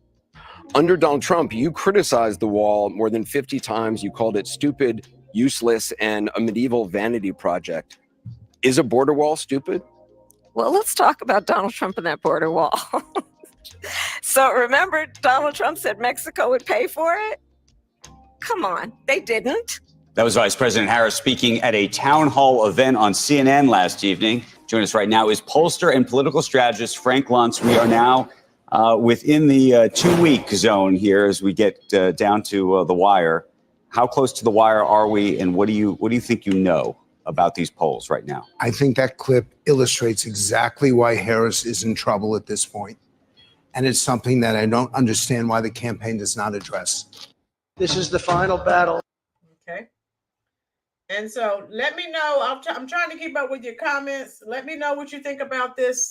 Under Donald Trump, you criticized the wall more than 50 times. You called it stupid, useless, and a medieval vanity project. Is a border wall stupid? Well, let's talk about Donald Trump and that border wall. So remember, Donald Trump said Mexico would pay for it? Come on, they didn't. That was Vice President Harris speaking at a town hall event on CNN last evening. Joining us right now is pollster and political strategist Frank Luntz. We are now within the 2-week zone here as we get down to the wire. How close to the wire are we, and what do you think you know about these polls right now? I think that clip illustrates exactly why Harris is in trouble at this point. And it's something that I don't understand why the campaign does not address. This is the final battle. Okay. And so let me know. I'm trying to keep up with your comments. Let me know what you think about this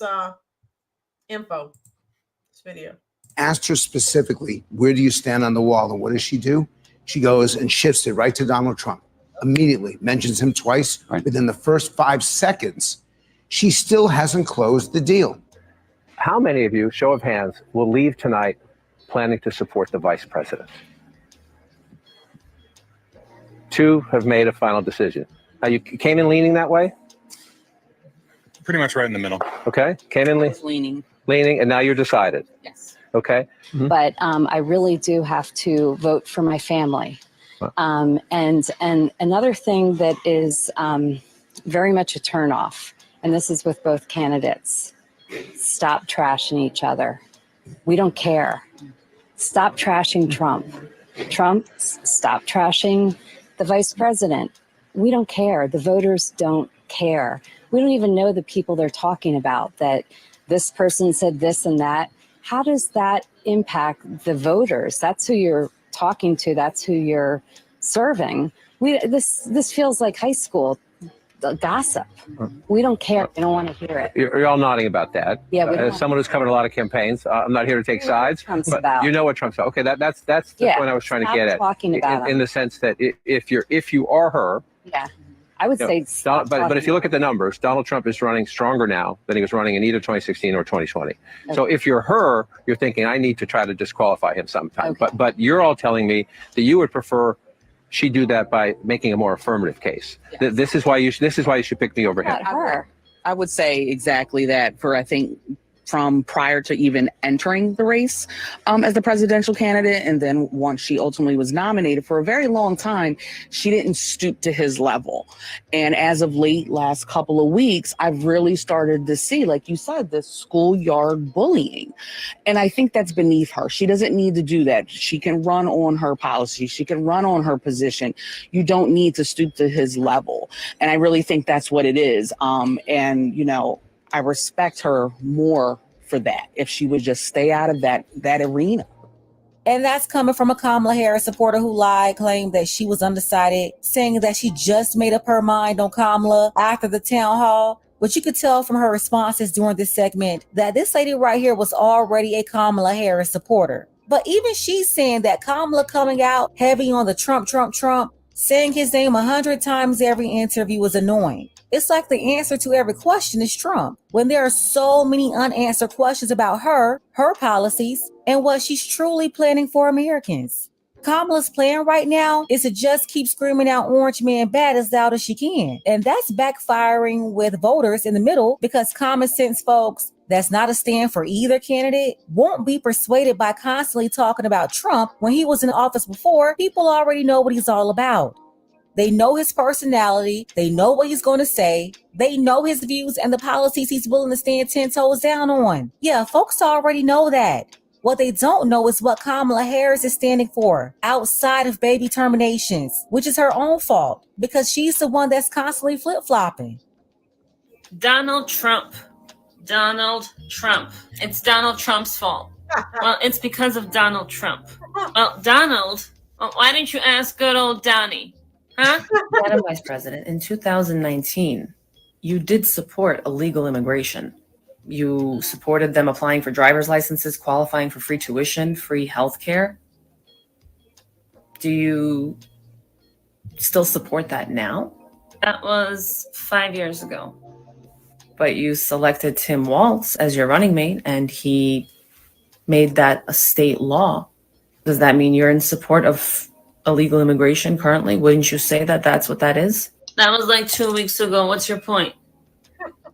this video. Asked her specifically, where do you stand on the wall? And what does she do? She goes and shifts it right to Donald Trump. Immediately mentions him twice within the first 5 seconds. She still hasn't closed the deal. How many of you, show of hands, will leave tonight planning to support the vice president? 2 have made a final decision. Now, you came in leaning that way? Pretty much right in the middle. Okay. Came in leaning, and now you're decided. yes. Okay. Mm-hmm. But I really do have to vote for my family. And another thing that is very much a turnoff, and this is with both candidates, stop trashing each other. We don't care. Stop trashing Trump. Trump, stop trashing the vice president. We don't care. The voters don't care. We don't even know the people they're talking about, that this person said this and that. How does that impact the voters? That's who you're talking to. That's who you're serving. This feels like high school gossip. We don't care. We don't want to hear it. You're all nodding about that. Yeah. As someone who's covered a lot of campaigns, I'm not here to take sides. Trump's but about. You know what Trump's about. Okay, that's the point I was trying to get at. Talking about in the sense that if you are her, yeah, I would say, but if you look at the numbers, Donald Trump is running stronger now than he was running in either 2016 or 2020. Okay. So if you're her, you're thinking, I need to try to disqualify him sometime. Okay. But you're all telling me that you would prefer she do that by making a more affirmative case. Yes. This is why you should pick me over him. Her. I would say exactly that. For I think from prior to even entering the race as the presidential candidate. And then once she ultimately was nominated, for a very long time, she didn't stoop to his level. And as of late, last couple of weeks, I've really started to see, like you said, this schoolyard bullying. And I think that's beneath her. She doesn't need to do that. She can run on her policy. She can run on her position. You don't need to stoop to his level. And I really think that's what it is. And, you know, I respect her more for that if she would just stay out of that arena. And that's coming from a Kamala Harris supporter who lied, claimed that she was undecided, saying that she just made up her mind on Kamala after the town hall. But you could tell from her responses during this segment that this lady right here was already a Kamala Harris supporter. But even she's saying that Kamala coming out heavy on the Trump, saying his name 100 times every interview is annoying. It's like the answer to every question is Trump, when there are so many unanswered questions about her policies, and what she's truly planning for Americans. Kamala's plan right now is to just keep screaming out Orange Man bad as loud as she can. And that's backfiring with voters in the middle, because common sense folks that's not a stand for either candidate won't be persuaded by constantly talking about Trump when he was in office before. People already know what he's all about. They know his personality. They know what he's going to say. They know his views and the policies he's willing to stand 10 toes down on. Yeah, folks already know that. What they don't know is what Kamala Harris is standing for outside of baby terminations, which is her own fault because she's the one that's constantly flip-flopping. Donald Trump. It's Donald Trump's fault. Well, it's because of Donald Trump. Well, Donald, why didn't you ask good old Donnie? Huh? Madam Vice President, in 2019, you did support illegal immigration. You supported them applying for driver's licenses, qualifying for free tuition, free health care. Do you still support that now? That was 5 years ago. But you selected Tim Walz as your running mate, and he made that a state law. Does that mean you're in support of illegal immigration currently? Wouldn't you say that that's what that is? That was like 2 weeks ago. What's your point?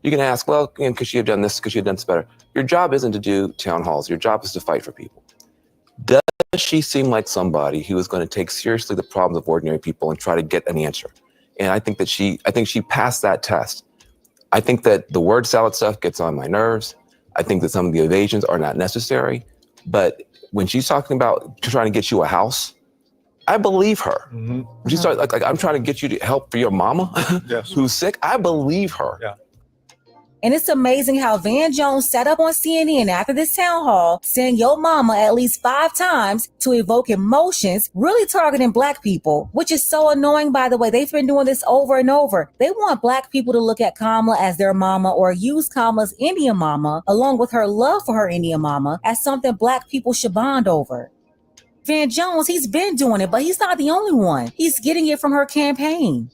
You can ask, well, could she have done this? Could she have done this better? Your job isn't to do town halls. Your job is to fight for people. Does she seem like somebody who is going to take seriously the problems of ordinary people and try to get an answer? And I think she passed that test. I think that the word salad stuff gets on my nerves. I think that some of the evasions are not necessary. But when she's talking about trying to get you a house, I believe her. Mm-hmm. She started like I'm trying to get you to help for your mama who's sick. I believe her. Yeah. And it's amazing how Van Jones sat up on CNN after this town hall saying your mama at least 5 times to evoke emotions, really targeting Black people, which is so annoying, by the way. They've been doing this over and over. They want Black people to look at Kamala as their mama or use Kamala's Indian mama, along with her love for her Indian mama, as something Black people should bond over. Van Jones, he's been doing it, but he's not the only one. He's getting it from her campaign.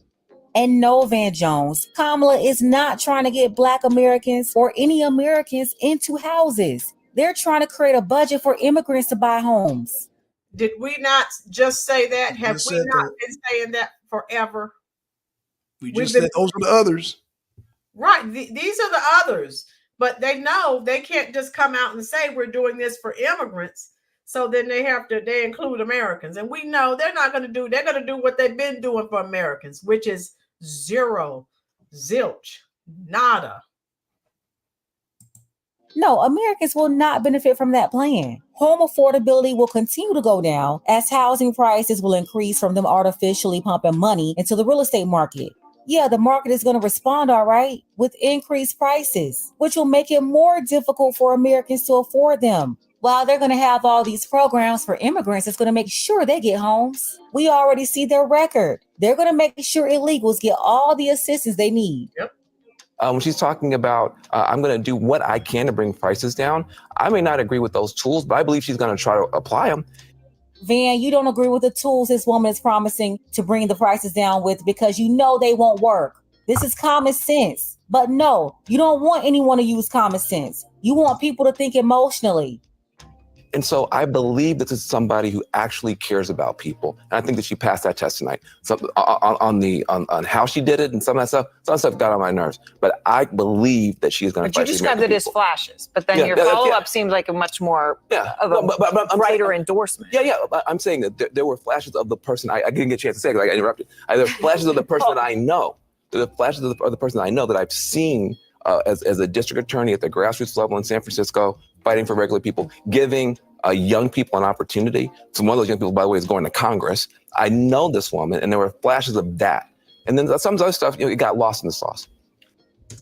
And no, Van Jones, Kamala is not trying to get Black Americans or any Americans into houses. They're trying to create a budget for immigrants to buy homes. Did we not just say that? Have we not been saying that forever? We just said those are the others. Right. These are the others. But they know they can't just come out and say we're doing this for immigrants. So then they include Americans. And we know they're going to do what they've been doing for Americans, which is zero, zilch, nada. No, Americans will not benefit from that plan. Home affordability will continue to go down as housing prices will increase from them artificially pumping money into the real estate market. Yeah, the market is going to respond all right with increased prices, which will make it more difficult for Americans to afford them. While they're going to have all these programs for immigrants, it's going to make sure they get homes. We already see their record. They're going to make sure illegals get all the assistance they need. Yep. When she's talking about, I'm going to do what I can to bring prices down, I may not agree with those tools, but I believe she's going to try to apply them. Van, you don't agree with the tools this woman is promising to bring the prices down with because you know they won't work. This is common sense. But no, you don't want anyone to use common sense. You want people to think emotionally. And so I believe this is somebody who actually cares about people. And I think that she passed that test tonight. So on how she did it and some of that stuff got on my nerves. But I believe that she is going to fight. But you described it as flashes. But then your follow-up seemed like a much more of a brighter endorsement. Yeah. I'm saying that there were flashes of the person. I didn't get a chance to say it because I got interrupted. There were flashes of the person that I know. There are flashes of the person I know that I've seen as a district attorney at the grassroots level in San Francisco, fighting for regular people, giving young people an opportunity. So one of those young people, by the way, is going to Congress. I know this woman, and there were flashes of that. And then some other stuff, it got lost in the sauce.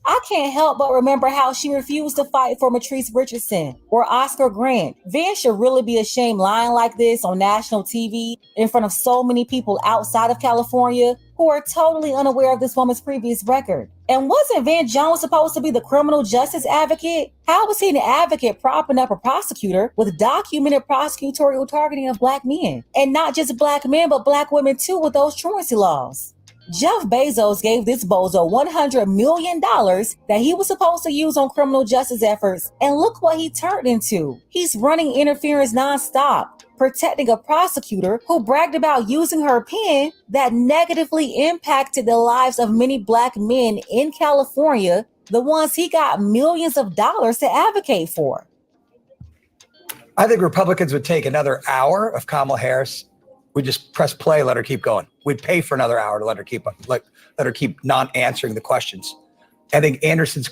I can't help but remember how she refused to fight for Matrice Richardson or Oscar Grant. Van should really be ashamed lying like this on national TV in front of so many people outside of California who are totally unaware of this woman's previous record. And wasn't Van Jones supposed to be the criminal justice advocate? How was he an advocate propping up a prosecutor with documented prosecutorial targeting of Black men? And not just Black men, but Black women too with those truancy laws. Jeff Bezos gave this bozo $100 million that he was supposed to use on criminal justice efforts. And look what he turned into. He's running interference nonstop, protecting a prosecutor who bragged about using her pen that negatively impacted the lives of many Black men in California, the ones he got millions of dollars to advocate for. I think Republicans would take another hour of Kamala Harris. We just press play, let her keep going. We'd pay for another hour to let her keep not answering the questions. I think Anderson's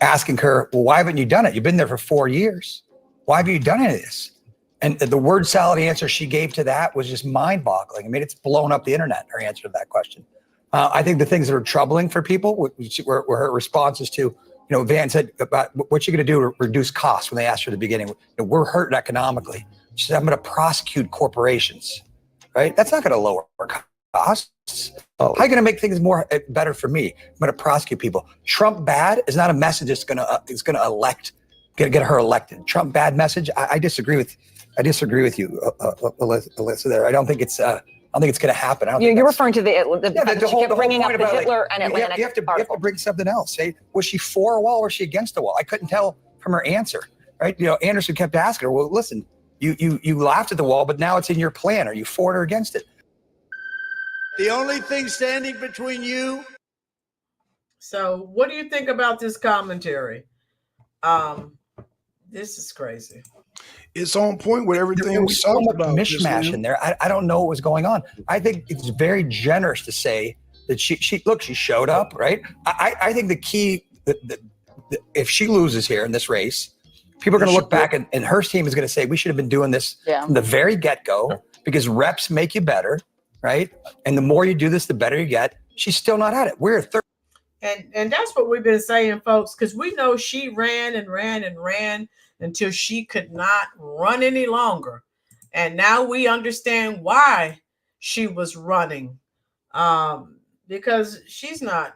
asking her, well, why haven't you done it? You've been there for 4 years. Why have you done any of this? And the word salad answer she gave to that was just mind-boggling. I mean, it's blown up the internet, her answer to that question. I think the things that are troubling for people were her responses to, Van said about what you're going to do to reduce costs when they asked her at the beginning. We're hurting economically. She said, I'm going to prosecute corporations, right? That's not going to lower costs. How are you going to make things better for me? I'm going to prosecute people. Trump bad is not a message that's going to get her elected. Trump bad message. I disagree with you, Alyssa. There, I don't think it's going to happen. You're referring to the fact that she kept bringing up the Hitler and Atlantic. You have to bring something else. Say, was she for a wall or was she against a wall? I couldn't tell from her answer, right? Anderson kept asking her, well, listen, you laughed at the wall, but now it's in your plan. Are you for it or against it? The only thing standing between you. So what do you think about this commentary? This is crazy. It's on point with everything we talked about. Mishmash in there. I don't know what was going on. I think it's very generous to say that she showed up, right? I think the key, if she loses here in this race, people are going to look back and her team is going to say, we should have been doing this from the very get-go because reps make you better, right? And the more you do this, the better you get. She's still not at it. We're third. And that's what we've been saying, folks, because we know she ran and ran and ran until she could not run any longer. And now we understand why she was running, because she's not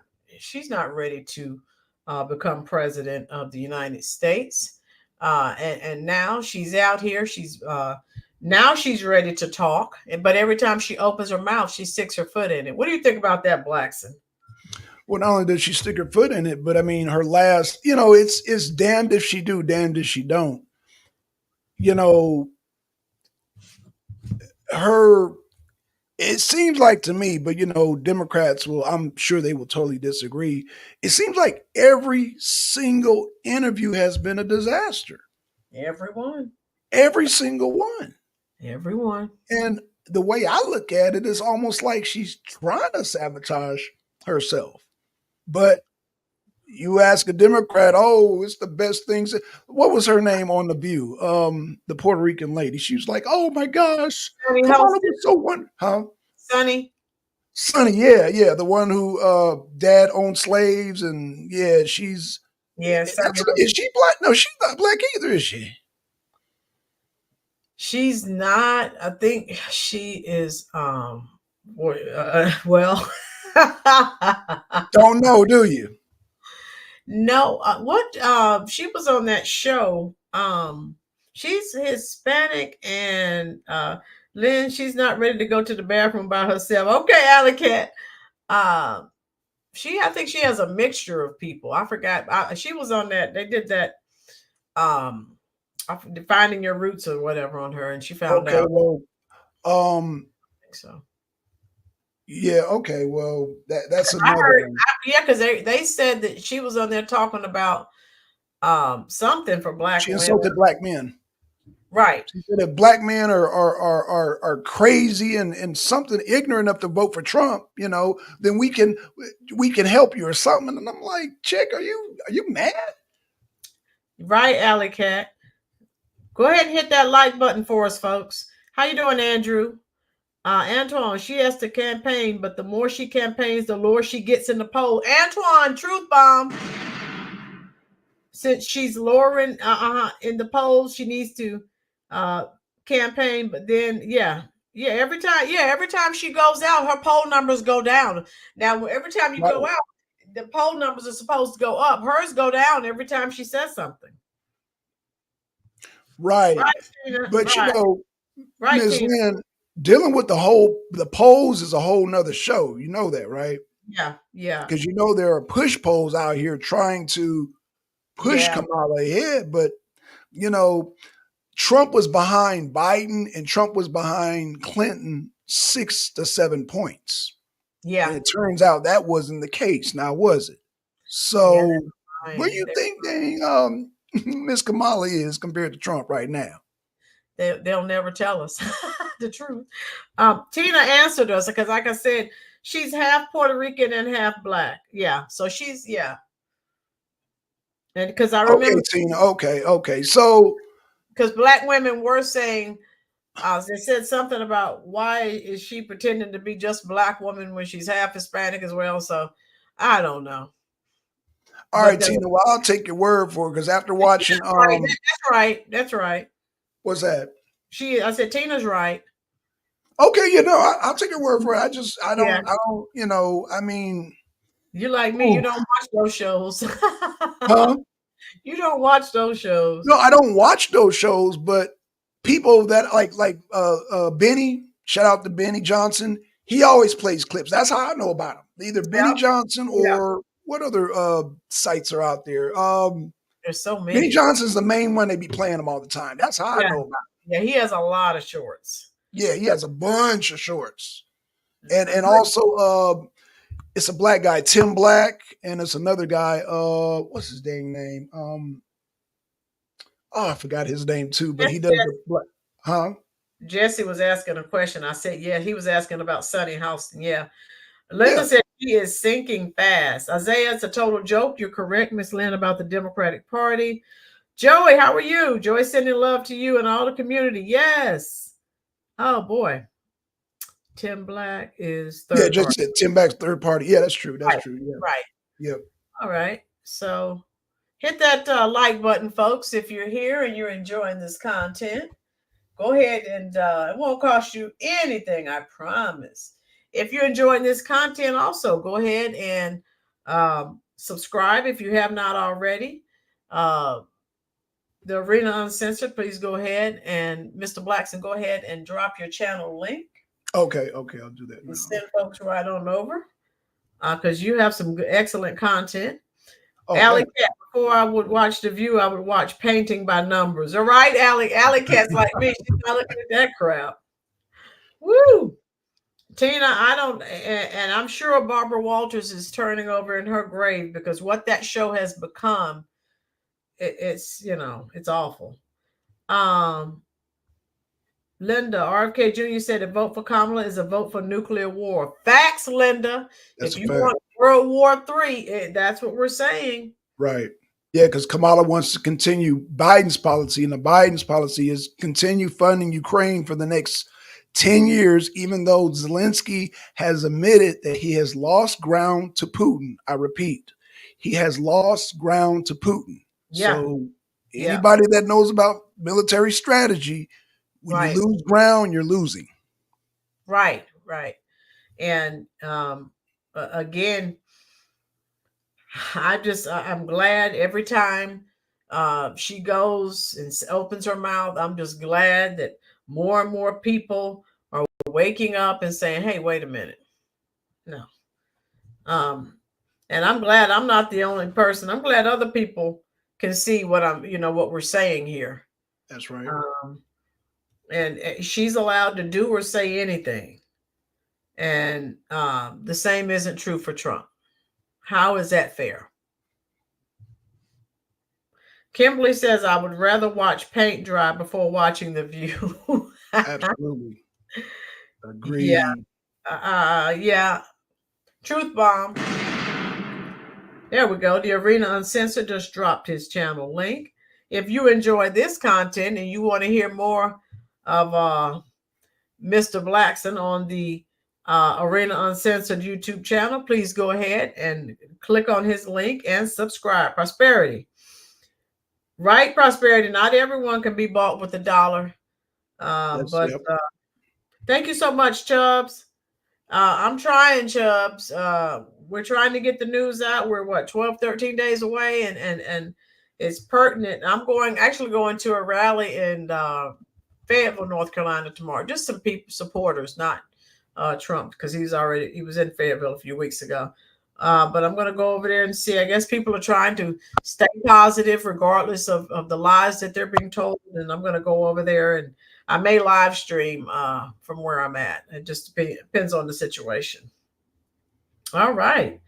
ready to become president of the United States. And now she's out here. Now she's ready to talk. But every time she opens her mouth, she sticks her foot in it. What do you think about that, Blackson? Well, not only did she stick her foot in it, but I mean, her last, it's damned if she do, damned if she don't. It seems like to me, but Democrats I'm sure they will totally disagree. It seems like every single interview has been a disaster. Every single one. And the way I look at it is almost like she's trying to sabotage herself. But you ask a Democrat, oh, it's the best things. What was her name on The View? The Puerto Rican lady. She was like, oh my gosh. Sonny, yeah. The one who dad owned slaves and she's is she Black? No, she's not Black either, is she? She's not. I think she is don't know, do you? No, she was on that show. She's Hispanic, and Lynn, she's not ready to go to the bathroom by herself. Okay, Alley Cat. I think she has a mixture of people. I forgot. She was on that. They did that. Finding Your Roots or whatever on her, and she found out. Well, I think so. Yeah. Okay. Well, that's another one. Because they said that she was on there talking about something for black She women. insulted black men. Right. She said that black men are crazy and something ignorant enough to vote for Trump, then we can help you or something. And I'm like, chick, are you mad? Right, Alley Cat. Go ahead and hit that like button for us, folks. How you doing, Andrew? Antoine, she has to campaign, but the more she campaigns, the lower she gets in the poll. Antoine, truth bomb. Since she's lowering in the polls, she needs to campaign. But then, every time she goes out, her poll numbers go down. Now, every time you go out, the poll numbers are supposed to go up. Hers go down every time she says something. Right. But Ms. Lynn, dealing with the polls is a whole nother show. You know that, right? Yeah. Because there are push polls out here trying to push Kamala ahead, but Trump was behind Biden and Trump was behind Clinton 6 to 7 points. Yeah. And it turns out that wasn't the case. Now, was it? So where do you think Miss Kamala is compared to Trump right now? They'll never tell us the truth. Tina answered us because, like I said, she's half Puerto Rican and half black. Yeah. So she's, And because I remember. Okay, Tina. Okay. So. Because black women were saying, they said something about why is she pretending to be just black woman when she's half Hispanic as well. So I don't know. All right, Tina. Well, I'll take your word for it because after watching, that's right. What's that? I said Tina's right. Okay, I'll take your word for it. I don't. I mean, you like me. You don't watch those shows. Huh? You don't watch those shows. No, I don't watch those shows, but people that like Benny, shout out to Benny Johnson. He always plays clips. That's how I know about him. Either Benny Johnson or what other sites are out there? There's so many. Benny Johnson's the main one. They be playing him all the time. That's how I know about him. Yeah, he has a lot of shorts. Yeah, he has a bunch of shorts. And also it's a black guy, Tim Black, and it's another guy, what's his dang name? I forgot his name too, but he does Jesse was asking a question. I said, he was asking about Sunny Houston. Yeah. Linda said he is sinking fast. Isaiah, it's a total joke. You're correct, Miss Lynn, about the Democratic Party. Joey, how are you? Joey sending love to you and all the community. Yes. Oh boy. Tim Black is third party. Just said Tim Black's third party. Yeah, that's true. That's true. Yeah. Right. Yep. All right. So hit that like button, folks, if you're here and you're enjoying this content. Go ahead and it won't cost you anything, I promise. If you're enjoying this content, also go ahead and subscribe if you have not already. The Arena Uncensored, please go ahead, and Mr. Blackson, go ahead and drop your channel link. Okay, I'll do that. And send folks right on over because you have some excellent content. Alley Cat, before I would watch The View, I would watch Painting by Numbers. All right, Alley Cat's like me. She's not looking at that crap. Woo! Tina, I don't, and I'm sure Barbara Walters is turning over in her grave because what that show has become, it's awful. Linda, RFK Jr. said a vote for Kamala is a vote for nuclear war. Facts, Linda. If you want World War III, that's what we're saying. Right. Yeah, because Kamala wants to continue Biden's policy, and the Biden's policy is continue funding Ukraine for the next 10 years, even though Zelensky has admitted that he has lost ground to Putin. I repeat, he has lost ground to Putin. Yeah. So anybody that knows about military strategy, when you lose ground, you're losing. Right. And again, I'm glad every time she goes and opens her mouth. I'm just glad that more and more people are waking up and saying, hey, wait a minute. No. And I'm glad I'm not the only person. I'm glad other people can see what what we're saying here. That's right. And she's allowed to do or say anything. And the same isn't true for Trump. How is that fair? Kimberly says, I would rather watch paint dry before watching The View. Absolutely. Agreed. Yeah. Yeah. Truth bomb. There we go. The Arena Uncensored just dropped his channel link. If you enjoy this content and you want to hear more of Mr. Blackson on the Arena Uncensored YouTube channel, please go ahead and click on his link and subscribe. Prosperity. Right, Prosperity. Not everyone can be bought with $1. Thank you so much, Chubbs. I'm trying, Chubbs. We're trying to get the news out. We're 12, 13 days away, and it's pertinent. I'm actually going to a rally in Fayetteville, North Carolina tomorrow. Just some people, supporters, not Trump, because he was in Fayetteville a few weeks ago. But I'm going to go over there and see. I guess people are trying to stay positive regardless of the lies that they're being told. And I'm going to go over there, and I may live stream from where I'm at. It just depends on the situation. All right.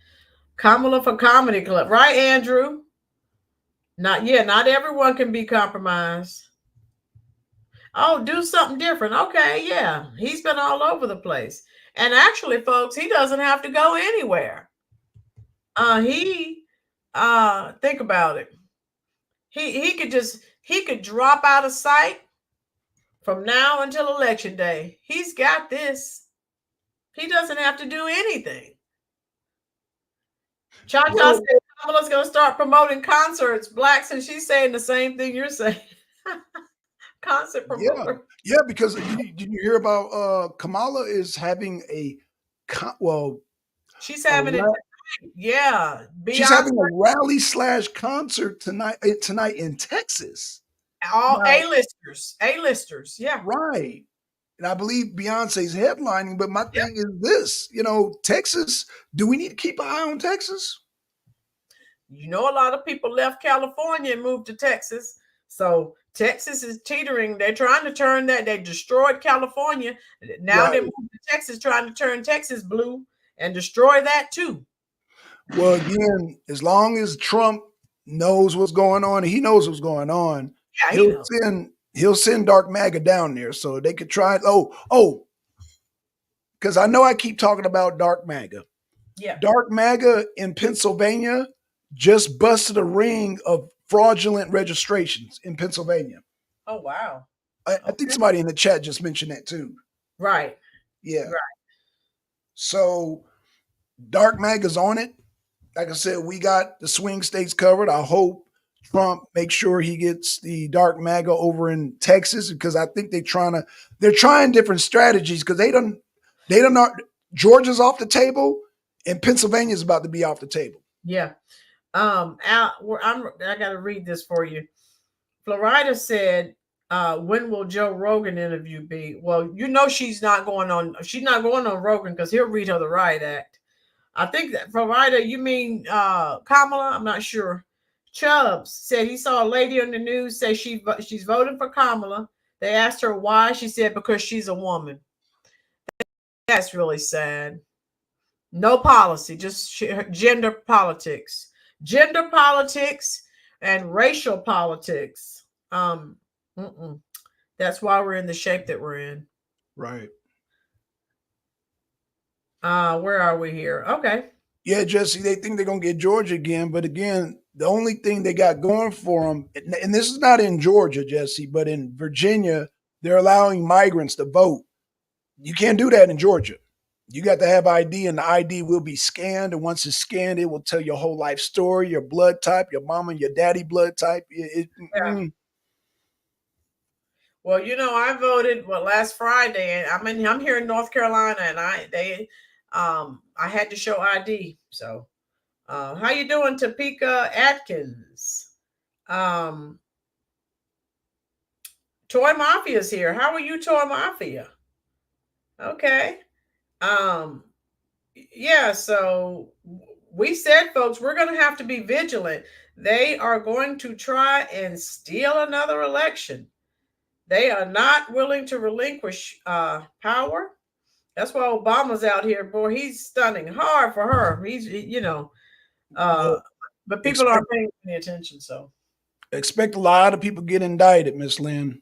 Kamala for Comedy Club. Right, Andrew? Not everyone can be compromised. Oh, do something different. Okay, yeah. He's been all over the place. And actually, folks, he doesn't have to go anywhere. Think about it. He could drop out of sight from now until election day. He's got this. He doesn't have to do anything. Cha-Cha said Kamala's going to start promoting concerts. Blacks, and she's saying the same thing you're saying. Concert promoter. Yeah, because did you hear about Kamala is having she's having it. Yeah. She's having a rally / concert tonight in Texas. All A-listers. Yeah. Right. And I believe Beyonce's headlining, but my thing is this, Texas, do we need to keep an eye on Texas? A lot of people left California and moved to Texas. So Texas is teetering. They're trying to turn that. They destroyed California. Now they moved to Texas, trying to turn Texas blue and destroy that too. Well, again, as long as Trump knows what's going on, and he knows what's going on, he'll send Dark MAGA down there so they could try. Because I know I keep talking about Dark MAGA. Yeah. Dark MAGA in Pennsylvania just busted a ring of fraudulent registrations in Pennsylvania. Oh, wow. I think somebody in the chat just mentioned that too. Right. Yeah. Right. So Dark MAGA's on it. Like I said, we got the swing states covered. I hope Trump makes sure he gets the Dark MAGA over in Texas, because I think they're trying different strategies, because they don't Georgia's off the table and Pennsylvania's about to be off the table. Yeah. I got to read this for you. Florida said, when will Joe Rogan interview be? Well, she's not going on Rogan because he'll read her the riot act. I think that Florida, you mean Kamala? I'm not sure. Chubbs said he saw a lady on the news say she's voting for Kamala. They asked her why. She said because she's a woman. That's really sad. No policy, just gender politics. Gender politics and racial politics. That's why we're in the shape that we're in. Right. Where are we here? Okay. Yeah, Jesse, they think they're going to get Georgia again. But again, the only thing they got going for them, and this is not in Georgia, Jesse, but in Virginia, they're allowing migrants to vote. You can't do that in Georgia. You got to have ID, and the ID will be scanned. And once it's scanned, it will tell your whole life story, your blood type, your mama and your daddy blood type. Well, I voted last Friday, and I'm here in North Carolina, and I had to show ID. So, how you doing, Topeka Atkins? Toy Mafia's here. How are you, Toy Mafia? Okay. Yeah, so we said, folks, we're going to have to be vigilant. They are going to try and steal another election. They are not willing to relinquish power. That's why Obama's out here, boy. He's stunning hard for her. But people aren't paying any attention. So expect a lot of people get indicted, Miss Lynn.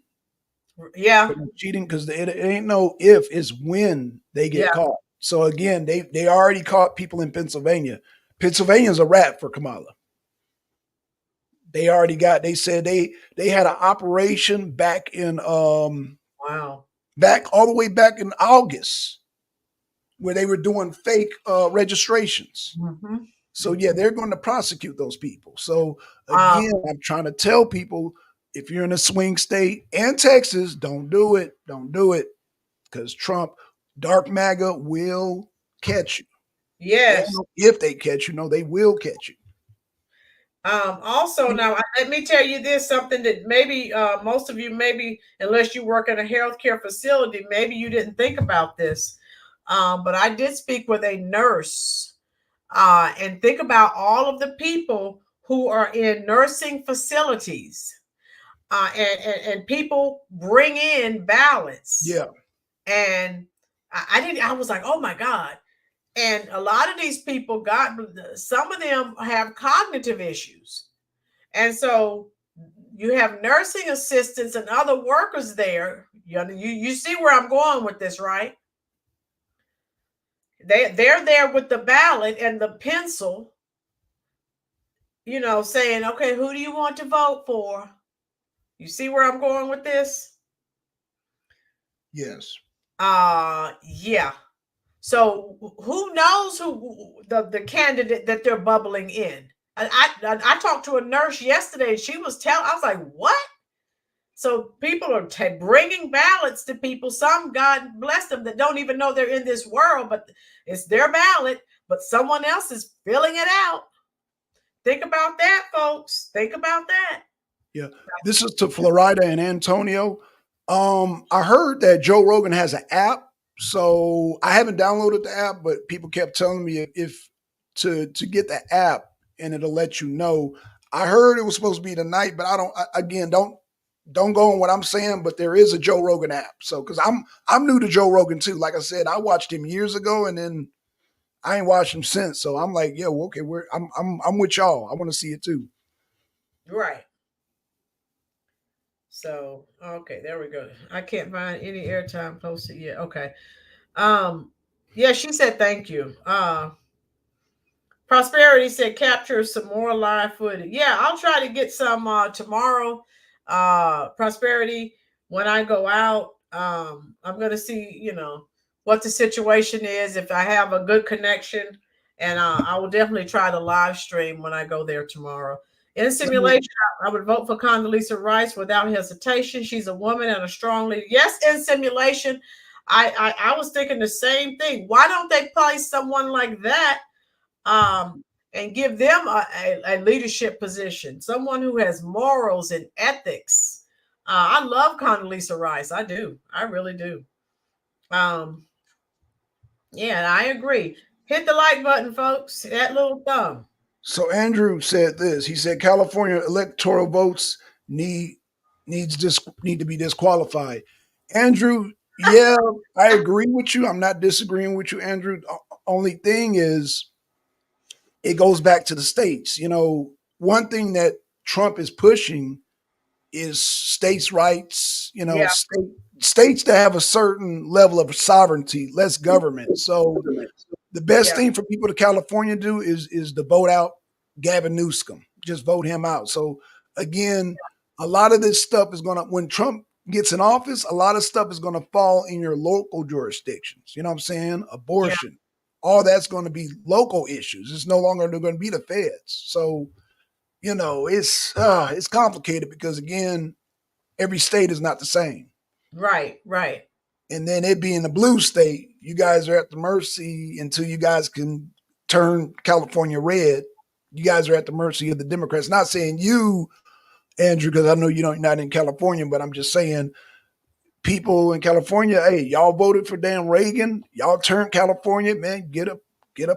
Yeah, cheating, because it ain't no if, it's when they get caught. So again, they already caught people in Pennsylvania. Pennsylvania's a wrap for Kamala. They already got. They said they had an operation back in back all the way back in August, where they were doing fake registrations. Mm-hmm. So yeah, they're going to prosecute those people. So again, I'm trying to tell people, if you're in a swing state and Texas, don't do it. Don't do it, because Trump, dark MAGA, will catch you. Yes. If they catch you, no, they will catch you. Also, now let me tell you this, something that maybe most of you, maybe unless you work in a healthcare facility, maybe you didn't think about this. But I did speak with a nurse, and think about all of the people who are in nursing facilities, and people bring in ballots. Yeah. And I was like, oh my God. And a lot of these people some of them have cognitive issues. And so you have nursing assistants and other workers there. You see where I'm going with this, right? They're there with the ballot and the pencil, saying, okay, who do you want to vote for? You see where I'm going with this? Yes. Yeah. So who knows who the candidate that they're bubbling in? I talked to a nurse yesterday, and she was I was like, what? So people are bringing ballots to people. Some, God bless them, that don't even know they're in this world, but it's their ballot, but someone else is filling it out. Think about that, folks. Think about that. Yeah. This is to Florida and Antonio. I heard that Joe Rogan has an app. So I haven't downloaded the app, but people kept telling me if to get the app, and it'll let you know. I heard it was supposed to be tonight, but don't go on what I'm saying, but there is a Joe Rogan app. So, because I'm new to Joe Rogan too. Like I said, I watched him years ago, and then I ain't watched him since. So I'm like, yo, okay, I'm with y'all. I want to see it too. Right. So, okay, there we go. I can't find any airtime posted yet. Okay. Yeah, she said thank you. Prosperity said capture some more live footage. Yeah, I'll try to get some tomorrow. Prosperity, when I go out, I'm gonna see, what the situation is, if I have a good connection, and I will definitely try to live stream when I go there tomorrow. In simulation, I would vote for Condoleezza Rice without hesitation. She's a woman and a strong leader. Yes, in simulation, I was thinking the same thing. Why don't they place someone like that and give them a leadership position, someone who has morals and ethics? I love Condoleezza Rice. I do. I really do. Yeah, and I agree. Hit the like button, folks. That little thumb. So Andrew said this. He said California electoral votes need to be disqualified. Andrew, yeah, I agree with you. I'm not disagreeing with you, Andrew. Only thing is, it goes back to the states. One thing that Trump is pushing is states' rights. States that have a certain level of sovereignty, less government. So the best thing for people to California do is to vote out Gavin Newsom. Just vote him out. So again, a lot of this stuff is when Trump gets in office, a lot of stuff is going to fall in your local jurisdictions. You know what I'm saying? Abortion, all that's going to be local issues. It's no longer going to be the feds. So, it's complicated because again, every state is not the same. Right. And then it being a blue state, you guys are at the mercy until you guys can turn California red. You guys are at the mercy of the Democrats. Not saying you Andrew, because I know you're not in California, but I'm just saying, people in California, hey, y'all voted for damn Reagan. Y'all turned California, man, get up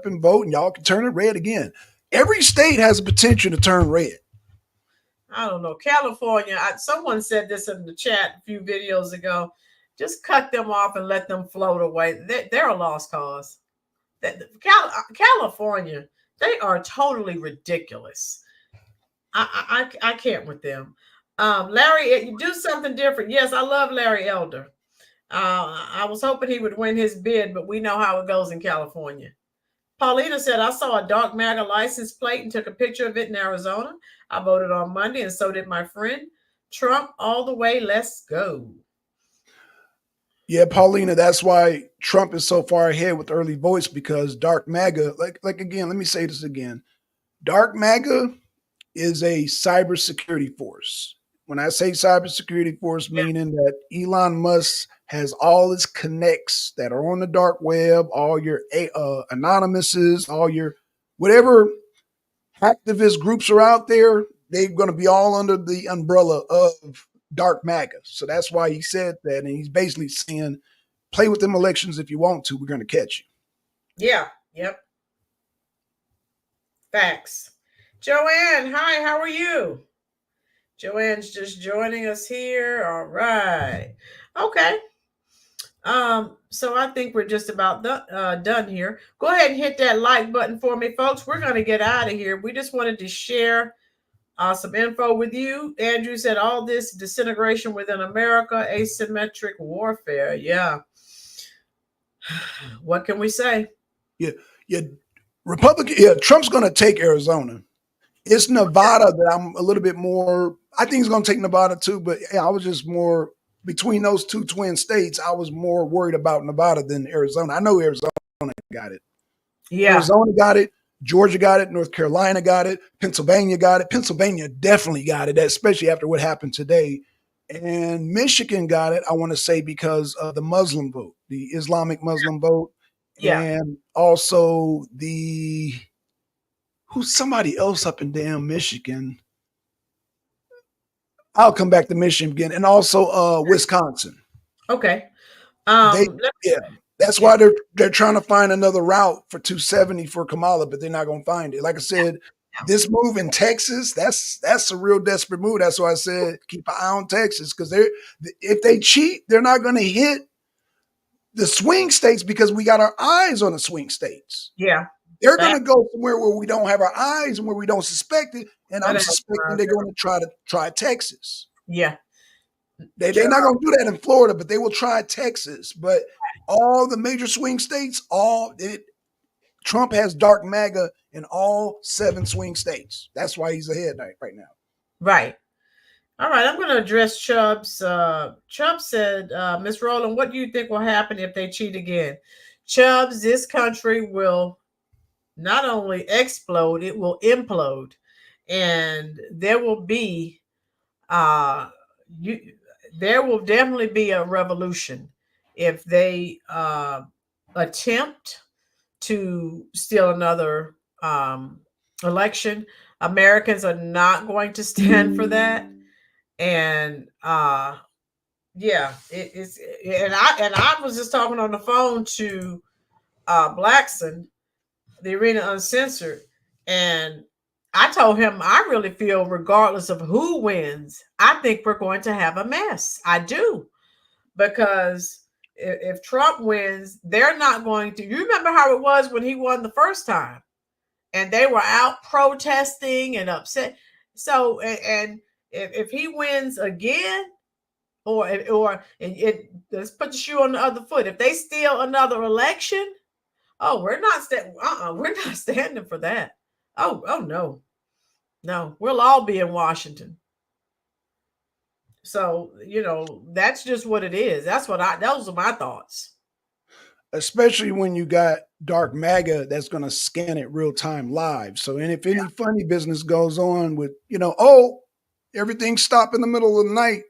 and vote, and y'all can turn it red again. Every state has the potential to turn red. I don't know. California, someone said this in the chat a few videos ago. Just cut them off and let them float away. They're a lost cause. California, they are totally ridiculous. I can't with them. Larry, you do something different. Yes, I love Larry Elder. I was hoping he would win his bid, but we know how it goes in California. Paulina said, I saw a dark MAGA license plate and took a picture of it in Arizona. I voted on Monday, and so did my friend. Trump all the way. Let's go. Yeah, Paulina, that's why Trump is so far ahead with early votes, because dark MAGA, like again, let me say this again. Dark MAGA is a cybersecurity force. When I say cybersecurity force, meaning that Elon Musk has all his connects that are on the dark web, all your anonymouses, all your whatever activist groups are out there, they're going to be all under the umbrella of dark MAGA. So that's why he said that. And he's basically saying, play with them elections if you want to. We're going to catch you. Yeah. Yep. Facts. Joanne, hi, how are you? Joanne's just joining us here. All right. Okay. So I think we're just about done here. Go ahead and hit that like button for me, folks. We're going to get out of here. We just wanted to share some info with you. Andrew said all this disintegration within America, asymmetric warfare. Yeah. What can we say? Yeah. Trump's going to take Arizona. It's Nevada that I'm a little bit more, I think he's going to take Nevada too, but yeah, I was just more, between those two twin states, I was more worried about Nevada than Arizona. I know Arizona got it. Yeah. Arizona got it. Georgia got it. North Carolina got it. Pennsylvania got it. Pennsylvania definitely got it, especially after what happened today. And Michigan got it, I want to say, because of the Muslim vote, the Islamic Muslim vote. Yeah. And also who's somebody else up in damn Michigan. I'll come back to Michigan again. And also Wisconsin. Okay. That's why they're trying to find another route for 270 for Kamala, but they're not going to find it. Like I said, this move in Texas, that's a real desperate move. That's why I said keep an eye on Texas, because if they cheat, they're not going to hit the swing states, because we got our eyes on the swing states. Yeah. They're going to go somewhere where we don't have our eyes and where we don't suspect it. And I'm suspecting they're going to try Texas. Yeah. They're not going to do that in Florida, but they will try Texas. But all the major swing states, Trump has dark MAGA in all 7 swing states. That's why he's ahead right now. Right. All right. I'm going to address Chubbs. Chubb said, Ms. Rowland, what do you think will happen if they cheat again? Chubbs, this country will not only explode, it will implode. And there will be there will definitely be a revolution if they attempt to steal another election. Americans are not going to stand for that. And I was just talking on the phone to Blackson, the Arena Uncensored, and I told him I really feel regardless of who wins, I think we're going to have a mess. I do. Because if Trump wins, they're not going to. You remember how it was when he won the first time, and they were out protesting and upset. So, and if he wins again, or let's put the shoe on the other foot. If they steal another election, we're not standing for that. Oh no, we'll all be in Washington. So, that's just what it is. Those are my thoughts. Especially when you got dark MAGA that's going to scan it real time live. So, and if any funny business goes on with, everything stop in the middle of the night.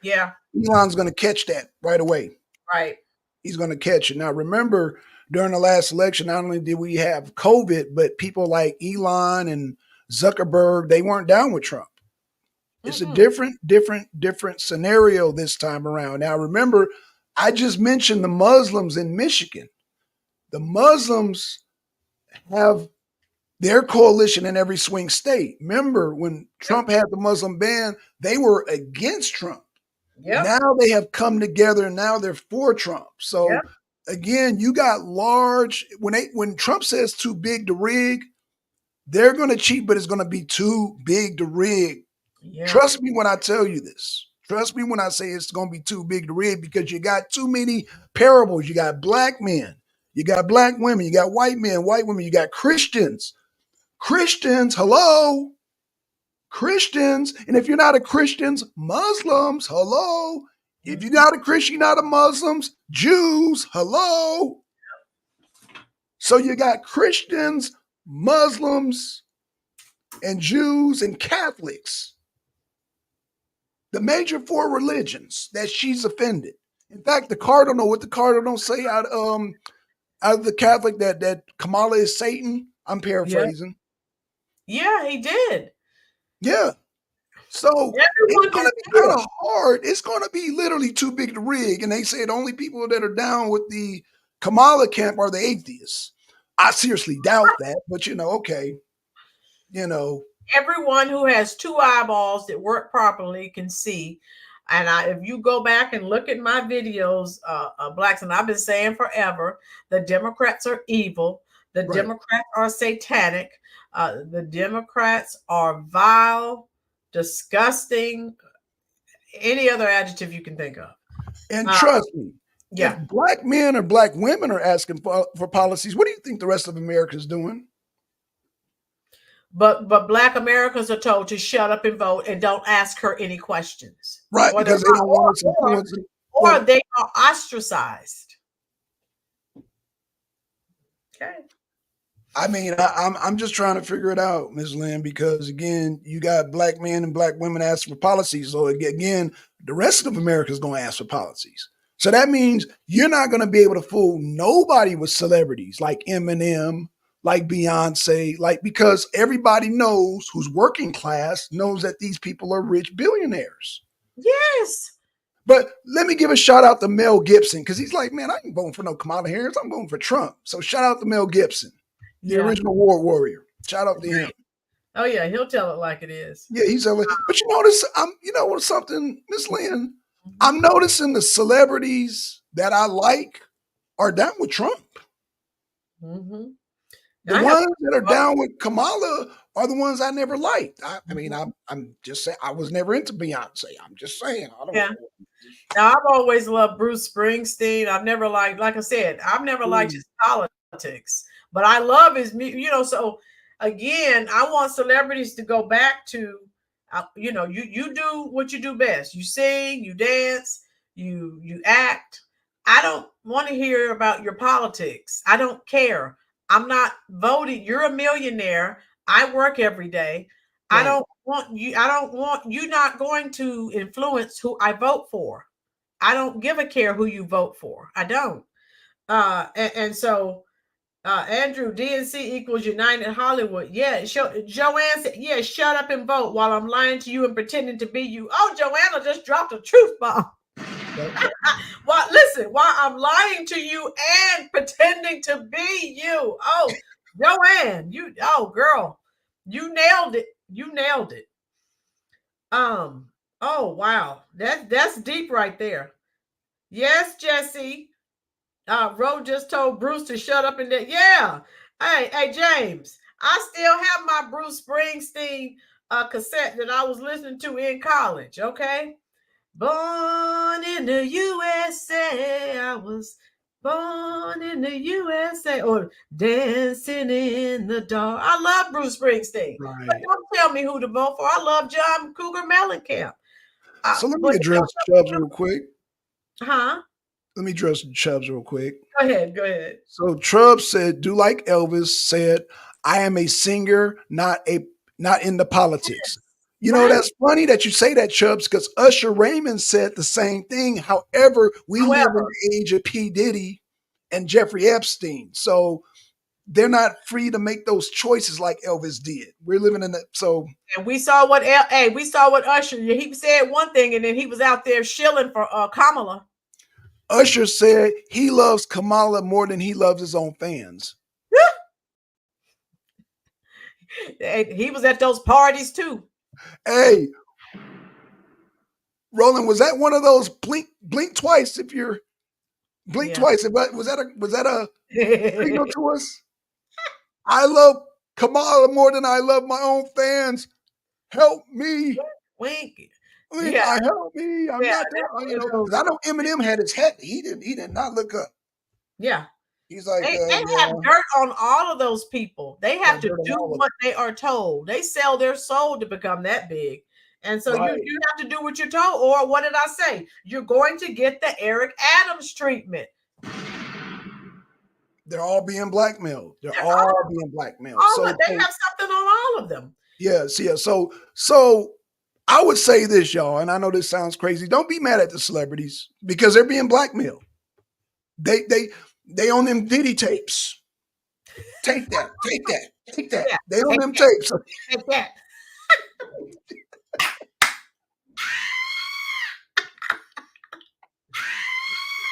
Yeah. Elon's going to catch that right away. Right. He's going to catch it. Now, remember, during the last election, not only did we have COVID, but people like Elon and Zuckerberg, they weren't down with Trump. It's a different scenario this time around. Now, remember, I just mentioned the Muslims in Michigan. The Muslims have their coalition in every swing state. Remember, when Trump had the Muslim ban, they were against Trump. Yep. Now they have come together and now they're for Trump. So again, you got large, when Trump says too big to rig, they're going to cheat, but it's going to be too big to rig. Yeah. Trust me when I tell you this. Trust me when I say it's going to be too big to rig, because you got too many parables. You got black men, you got black women, you got white men, white women, you got Christians. Christians, hello. Christians. And if you're not a Christian, Muslims, hello. If you're not a Christian, you're not a Muslims, Jews, hello. So you got Christians, Muslims, and Jews and Catholics. The major four religions that she's offended. In fact, the cardinal, what the cardinal say out of the Catholic that Kamala is Satan. I'm paraphrasing. Yeah, he did. Yeah. So it's going to be kind of hard. It's going to be literally too big to rig. And they say the only people that are down with the Kamala camp are the atheists. I seriously doubt that, but okay. Everyone who has two eyeballs that work properly can see. And if you go back and look at my videos, Blacks, and I've been saying forever, the Democrats are evil. The Democrats are satanic. The Democrats are vile, disgusting, any other adjective you can think of. And trust me, if black men or black women are asking for policies, what do you think the rest of America is doing? But black Americans are told to shut up and vote and don't ask her any questions. Right, because they don't want us influencing. Or they are ostracized. Okay. I mean, I'm just trying to figure it out, Ms. Lynn, because again, you got black men and black women asking for policies. So again, the rest of America is going to ask for policies. So that means you're not going to be able to fool nobody with celebrities like Eminem, like Beyonce, because everybody knows who's working class knows that these people are rich billionaires. Yes. But let me give a shout out to Mel Gibson, because he's like, man, I ain't voting for no Kamala Harris. I'm voting for Trump. So shout out to Mel Gibson, the original war warrior. Shout out to him. Oh yeah, he'll tell it like it is. Yeah, he's but you notice, something, Miss Lynn, I'm noticing the celebrities that I like are down with Trump. Mm-hmm. The ones that are down with Kamala are the ones I never liked. I mean, I'm just saying, I was never into Beyonce. I'm just saying. I don't know. Now, I've always loved Bruce Springsteen. I've never liked, like I said, I've never liked his politics, but I love his music. So again, I want celebrities to go back to, you do what you do best. You sing, you dance, you act. I don't want to hear about your politics. I don't care. I'm not voting. You're a millionaire. I work every day. Right. I don't want you not going to influence who I vote for. I don't give a care who you vote for. I don't. So Andrew, DNC equals United Hollywood. Yeah. Joanne said, yeah, shut up and vote while I'm lying to you and pretending to be you. Oh, Joanna just dropped a truth bomb. Well, listen, while I'm lying to you and pretending to be you. Oh, Joanne, girl, you nailed it. You nailed it. Oh, wow. That's deep right there. Yes, Jesse. Ro just told Bruce to shut up and yeah. Hey, James, I still have my Bruce Springsteen cassette that I was listening to in college. Okay. Born in the USA, I was born in the USA, or dancing in the dark. I love Bruce Springsteen. Right. But don't tell me who to vote for. I love John Cougar Mellencamp. So let me address Chubbs real quick. Huh? Let me address Chubbs real quick. Go ahead. So Chubbs said, do like Elvis said, I am a singer, not into politics. You know, that's funny that you say that, Chubbs, because Usher Raymond said the same thing. However, we live in the age of P. Diddy and Jeffrey Epstein. So they're not free to make those choices like Elvis did. We're living in and we saw what Usher, he said one thing and then he was out there shilling for Kamala. Usher said he loves Kamala more than he loves his own fans. He was at those parties too. Hey, Roland, was that one of those blink twice if you're blink twice? Was that a signal to us? I love Kamala more than I love my own fans. Help me. Wink. Help me. I'm not there. Because I know Eminem had his head. He did not look up. Yeah. He's like, they have dirt on all of those people. They have to do what they are told. They sell their soul to become that big. And so you have to do what you're told. Or what did I say? You're going to get the Eric Adams treatment. They're all being blackmailed. They're all being blackmailed. So they have something on all of them. Yes, yeah. So I would say this, y'all, and I know this sounds crazy. Don't be mad at the celebrities because they're being blackmailed. They own them Diddy tapes. Take that. Yeah, they own them tapes. Take that.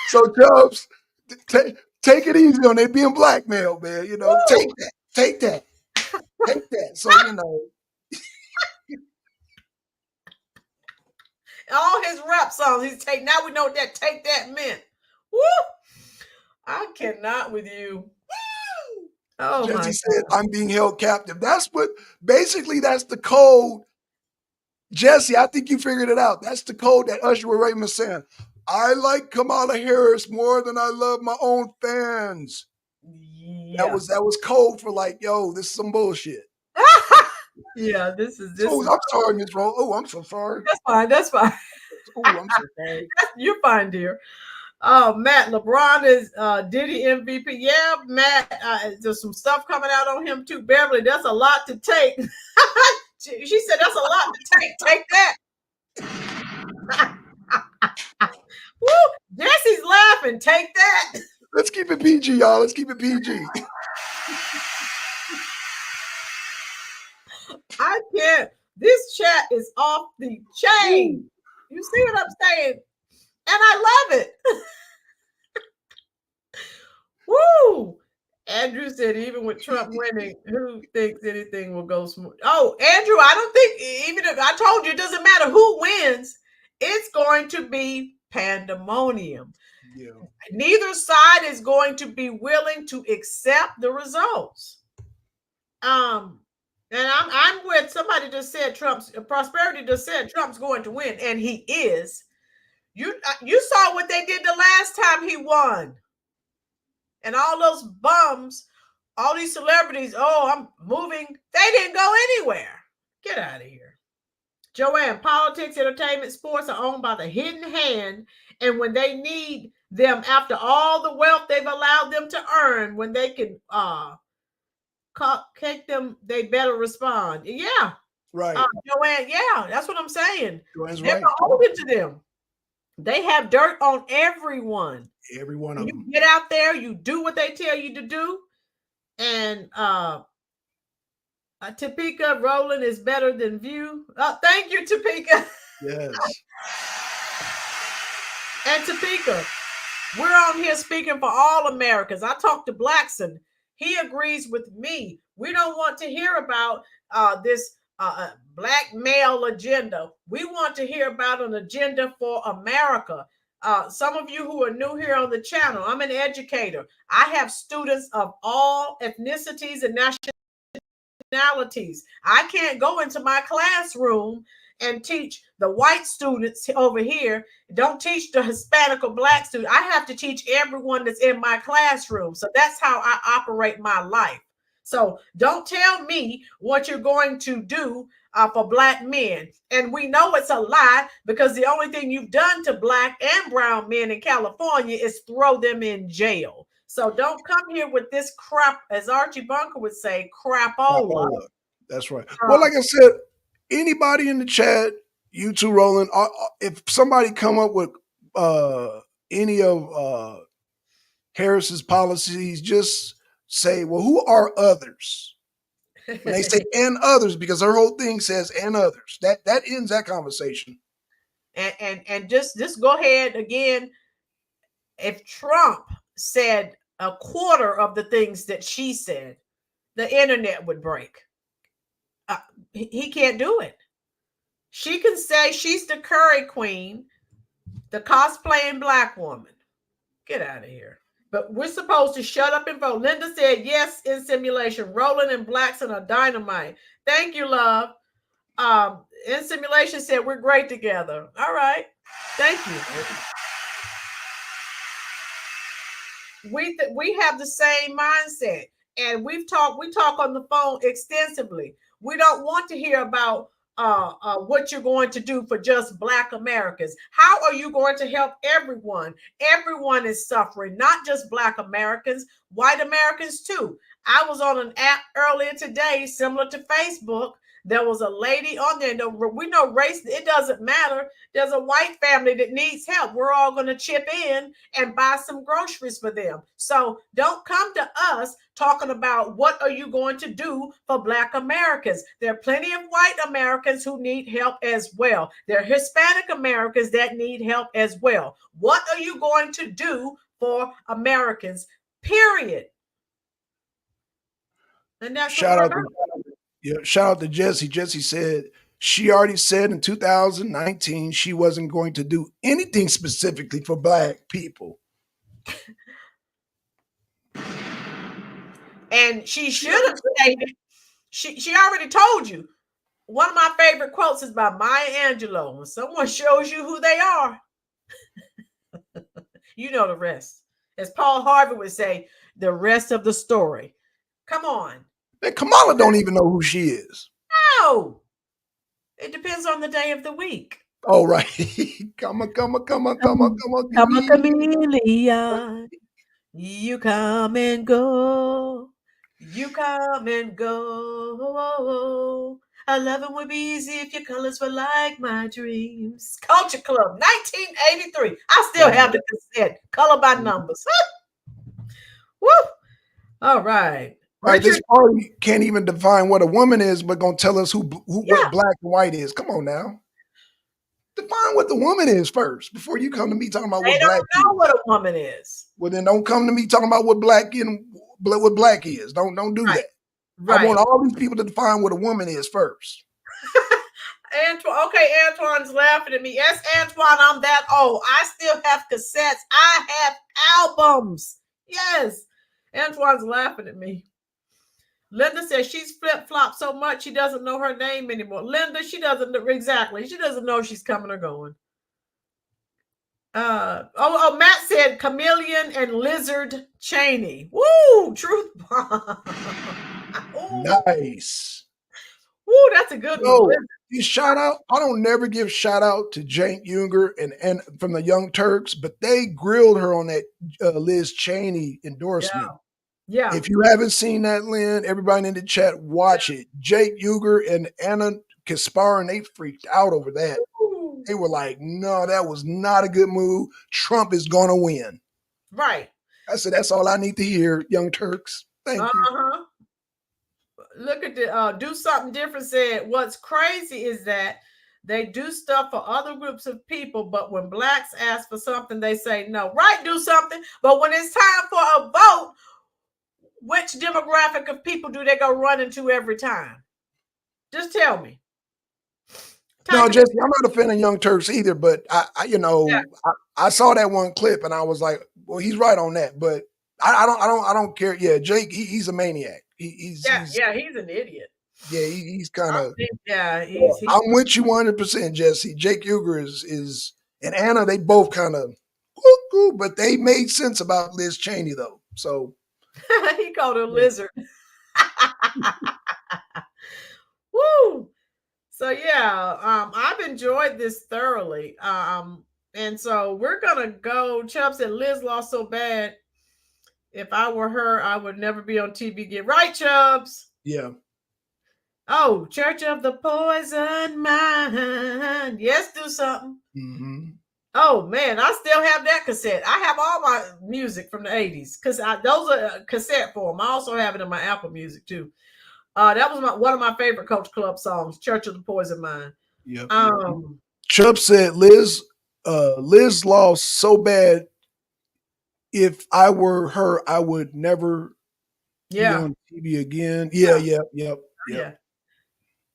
So Chubbs, take it easy on they being blackmailed, man. You know, take that. So all his rap songs he's taking. Now we know what that take that meant. Woo! I cannot with you. Woo! Oh Jesse said, I'm being held captive. That's the code. Jesse, I think you figured it out. That's the code that Usher Raymond was saying. I like Kamala Harris more than I love my own fans. Yeah. That was code for like, yo, this is some bullshit. Yeah, this is. I'm sorry, Miss Roll. Oh, I'm so sorry. That's fine. Oh, I'm so sorry. You're fine, dear. Oh, Matt, LeBron is Diddy MVP. Yeah, Matt, there's some stuff coming out on him too. Beverly, that's a lot to take. She said that's a lot to take. Take that. Woo! Jesse's laughing. Take that. Let's keep it PG, y'all. Let's keep it PG. I can't. This chat is off the chain. You see what I'm saying? And I love it. Woo! Andrew said, even with Trump winning, who thinks anything will go smooth? Oh, Andrew, I don't think, even if I told you, it doesn't matter who wins, it's going to be pandemonium. Yeah. Neither side is going to be willing to accept the results. And I'm with somebody just said Prosperity just said Trump's going to win, and he is. You saw what they did the last time he won. And all those bums, all these celebrities, I'm moving. They didn't go anywhere. Get out of here. Joanne, politics, entertainment, sports are owned by the hidden hand. And when they need them after all the wealth they've allowed them to earn, when they can kick them, they better respond. Yeah. Right. Joanne, yeah, that's what I'm saying. Joanne's They're right. beholden to them. They have dirt on everyone. Every one of them. You get out there, you do what they tell you to do. And Topeka, Roland is better than View. Thank you, Topeka. Yes. And Topeka, we're on here speaking for all Americans. I talked to Blackson. He agrees with me. We don't want to hear about this black male agenda. We want to hear about an agenda for America. Some of you who are new here on the channel, I'm an educator. I have students of all ethnicities and nationalities. I can't go into my classroom and teach the white students over here. Don't teach the Hispanic or black student. I have to teach everyone that's in my classroom. So that's how I operate my life. So don't tell me what you're going to do for black men. And we know it's a lie because the only thing you've done to black and brown men in California is throw them in jail. So don't come here with this crap, as Archie Bunker would say, crapola. That's right. Well, like I said, anybody in the chat, you too, Roland, if somebody come up with any of Harris's policies, just say, well, who are others? When they say and others, because her whole thing says and others, that ends that conversation. And just go ahead again. If Trump said a quarter of the things that she said, the internet would break. He can't do it. She can say she's the curry queen, the cosplaying black woman. Get out of here. But we're supposed to shut up and vote. Linda said, yes, in simulation. Roland and Blackson are dynamite. Thank you, love. In simulation said, we're great together. All right. Thank you. We have the same mindset. And we talk on the phone extensively. We don't want to hear about what you're going to do for just Black Americans. How are you going to help everyone? Everyone is suffering, not just Black Americans, white Americans too. I was on an app earlier today, similar to Facebook. There was a lady on there. We know race, it doesn't matter. There's a white family that needs help. We're all going to chip in and buy some groceries for them. So don't come to us talking about what are you going to do for Black Americans. There are plenty of white Americans who need help as well. There are Hispanic Americans that need help as well. What are you going to do for Americans? Period. And that's shout out to Jesse. Jesse said she already said in 2019 she wasn't going to do anything specifically for Black people. And she should have stated, she already told you. One of my favorite quotes is by Maya Angelou. When someone shows you who they are, you know the rest. As Paul Harvey would say, the rest of the story. Come on. And Kamala don't even know who she is. No. It depends on the day of the week. Oh, right. Come on, chameleon. You come and go. You come and go. I love it would be easy if your colors were like my dreams. Culture Club, 1983. I still have the cassette, color by numbers. Woo! All right. Right, this party can't even define what a woman is, but gonna tell us what Black and white is. Come on now, define what the woman is first before you come to me talking about what Black. They don't know what a woman is. Well, then don't come to me talking about what Black is. Don't do that. Right. I want all these people to define what a woman is first. Antoine, okay, Antoine's laughing at me. Yes, Antoine, I'm that old. I still have cassettes. I have albums. Yes, Antoine's laughing at me. Linda says she's flip-flopped so much she doesn't know her name anymore. Linda, she doesn't know exactly. She doesn't know if she's coming or going. Matt said chameleon and lizard Cheney. Woo, truth bomb. Nice. Woo, that's a good one. Shout out. I don't never give shout out to Cenk Uygur and from the Young Turks, but they grilled her on that Liz Cheney endorsement. Yeah. If you haven't seen that, Lynn, everybody in the chat, watch it. Cenk Uygur and Anna Kasparin, they freaked out over that. Ooh. They were like, no, that was not a good move. Trump is going to win. Right. I said, that's all I need to hear, Young Turks. Thank you. Look at the Do Something Different said, what's crazy is that they do stuff for other groups of people, but when Blacks ask for something, they say no. Right, do something. But when it's time for a vote, which demographic of people do they go running to every time? Just tell me. No, Jesse, I'm not a fan of Young Turks either, but I saw that one clip and I was like, well, he's right on that, but I don't care. Yeah, Jake, he's a maniac. He's an idiot. Yeah, he's kind of. He's I'm with you 100%, Jesse. Cenk Uygur is and Anna. They both kind of, but they made sense about Liz Cheney though. So. He called her a lizard. Woo! So I've enjoyed this thoroughly. And so we're gonna go. Chubb said Liz lost so bad. If I were her, I would never be on TV again. Right, Chubbs? Yeah. Oh, Church of the Poison Mind. Yes, do something. Mm-hmm. Oh man, I still have that cassette. I have all my music from the 80s because those are cassette form. I also have it in my Apple Music too. That was one of my favorite Culture Club songs, Church of the Poison Mind. Yep. Chubb said Liz lost so bad. If I were her, I would never be on TV again. Yeah.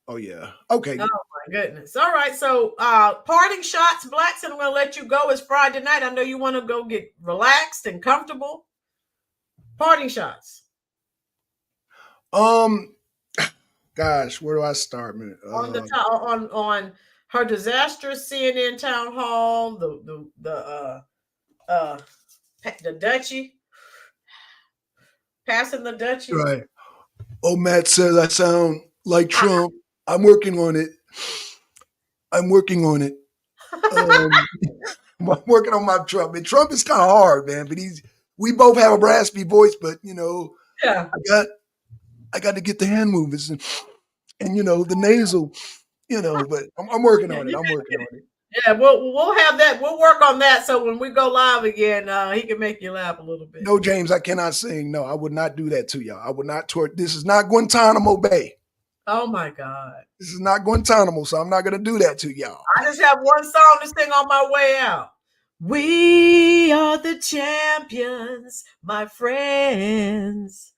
Oh yeah. Okay. Oh my goodness. All right. So parting shots, Blacks, and I'm gonna let you go. It's Friday night. I know you want to go get relaxed and comfortable. Parting shots. Gosh, where do I start, man? On the on her disastrous CNN town hall, the Dutchie, passing the Dutchie. Right. Oh, Matt says I sound like Trump. I'm working on it. I'm working on my Trump. And Trump is kind of hard, man. But we both have a raspy voice, but yeah, I got to get the hand movements and the nasal, but I'm working on it. I'm working on it. Yeah, we'll have that. We'll work on that. So when we go live again, he can make you laugh a little bit. No, James, I cannot sing. No, I would not do that to y'all. I would not This is not Guantanamo Bay. Oh my God. This is not Guantanamo, so I'm not going to do that to y'all. I just have one song to sing on my way out. We are the champions, my friends.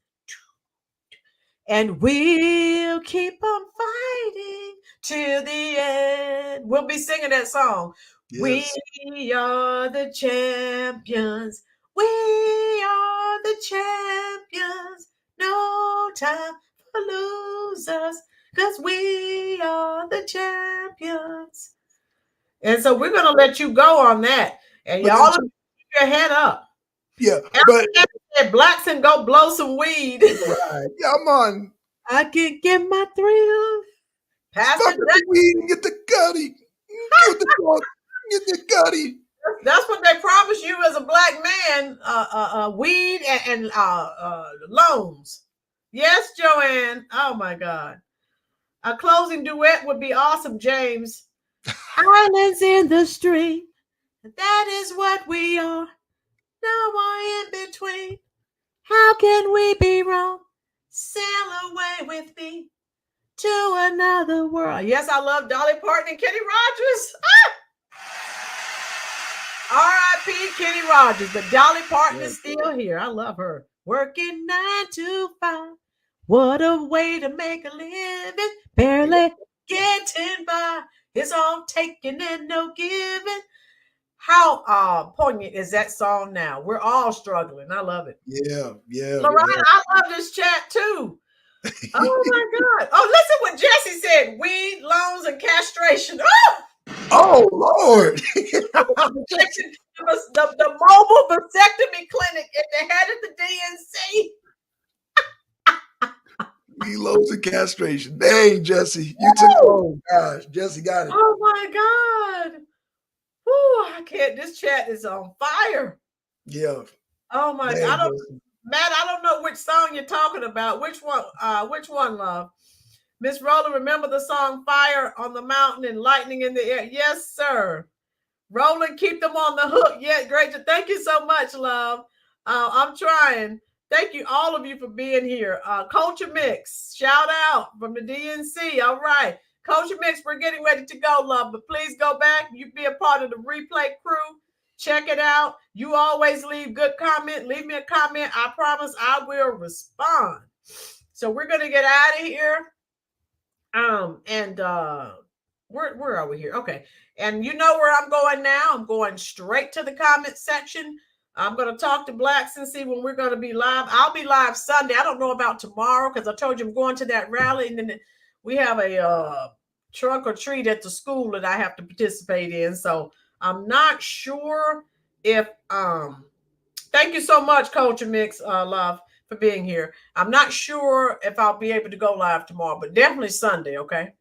And we'll keep on fighting till the end. We'll be singing that song. Yes. We are the champions. We are the champions. No time for losers, because we are the champions. And so we're going to let you go on that. And y'all keep your head up. Yeah, but Blacks and go blow some weed. Right. Yeah, I'm on. I can get my thrill. Pass the weed and get the gutty. Get the gutty. That's what they promise you as a black man. Weed and loans. Yes, Joanne. Oh my God. A closing duet would be awesome, James. Islands in the stream. That is what we are. No more in between. How can we be wrong? Sail away with me to another world. Yes, I love Dolly Parton and Kenny Rogers. R.I.P. Kenny Rogers, but Dolly Parton is still here. I love her. Working 9 to 5. What a way to make a living. Barely getting by. It's all taking and no giving. How poignant is that song now? We're all struggling. I love it. Yeah. Lorraine, I love this chat too. Oh my God. Oh, listen what Jesse said. Weed, loans, and castration. Oh Lord. the mobile vasectomy clinic at the head of the DNC. Weed, loans, and castration. Dang, Jesse. You took oh gosh. Jesse got it. Oh my God. Whew, I can't. This chat is on fire. Yeah. Oh my God. Matt, I don't know which song you're talking about. Which one, love? Miss Roland, remember the song Fire on the Mountain and Lightning in the Air? Yes, sir. Roland, keep them on the hook. Yeah, great. Thank you so much, love. I'm trying. Thank you, all of you, for being here. Culture Mix, shout out from the DNC. All right. Culture Mix, we're getting ready to go, love, but please go back. You be a part of the replay crew. Check it out. You always leave good comment. Leave me a comment. I promise I will respond. So we're going to get out of here. Where are we here? Okay. And you know where I'm going now. I'm going straight to the comment section. I'm going to talk to Blacks and see when we're going to be live. I'll be live Sunday. I don't know about tomorrow because I told you I'm going to that rally, and then we have a trunk or treat at the school that I have to participate in. So I'm not sure if thank you so much, Culture Mix, love, for being here. I'm not sure if I'll be able to go live tomorrow, but definitely Sunday, okay?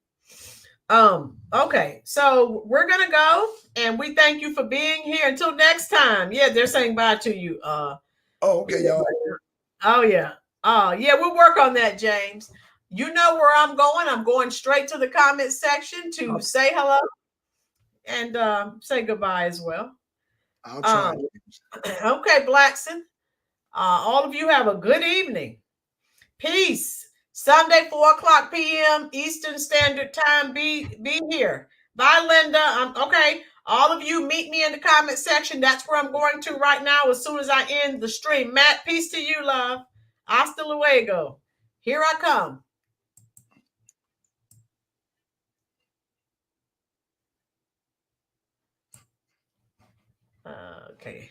Okay, so we're gonna go, and we thank you for being here. Until next time. Yeah, they're saying bye to you. Okay, y'all. Oh yeah. Yeah, we'll work on that, James. You know where I'm going. I'm going straight to the comment section to say hello. and say goodbye as well. I'll try. Okay, Blackson. All of you have a good evening. Peace. Sunday, 4:00 p.m. Eastern Standard Time. Be here. Bye, Linda. Okay. All of you meet me in the comment section. That's where I'm going to right now as soon as I end the stream. Matt, peace to you, love. Hasta luego. Here I come. Okay.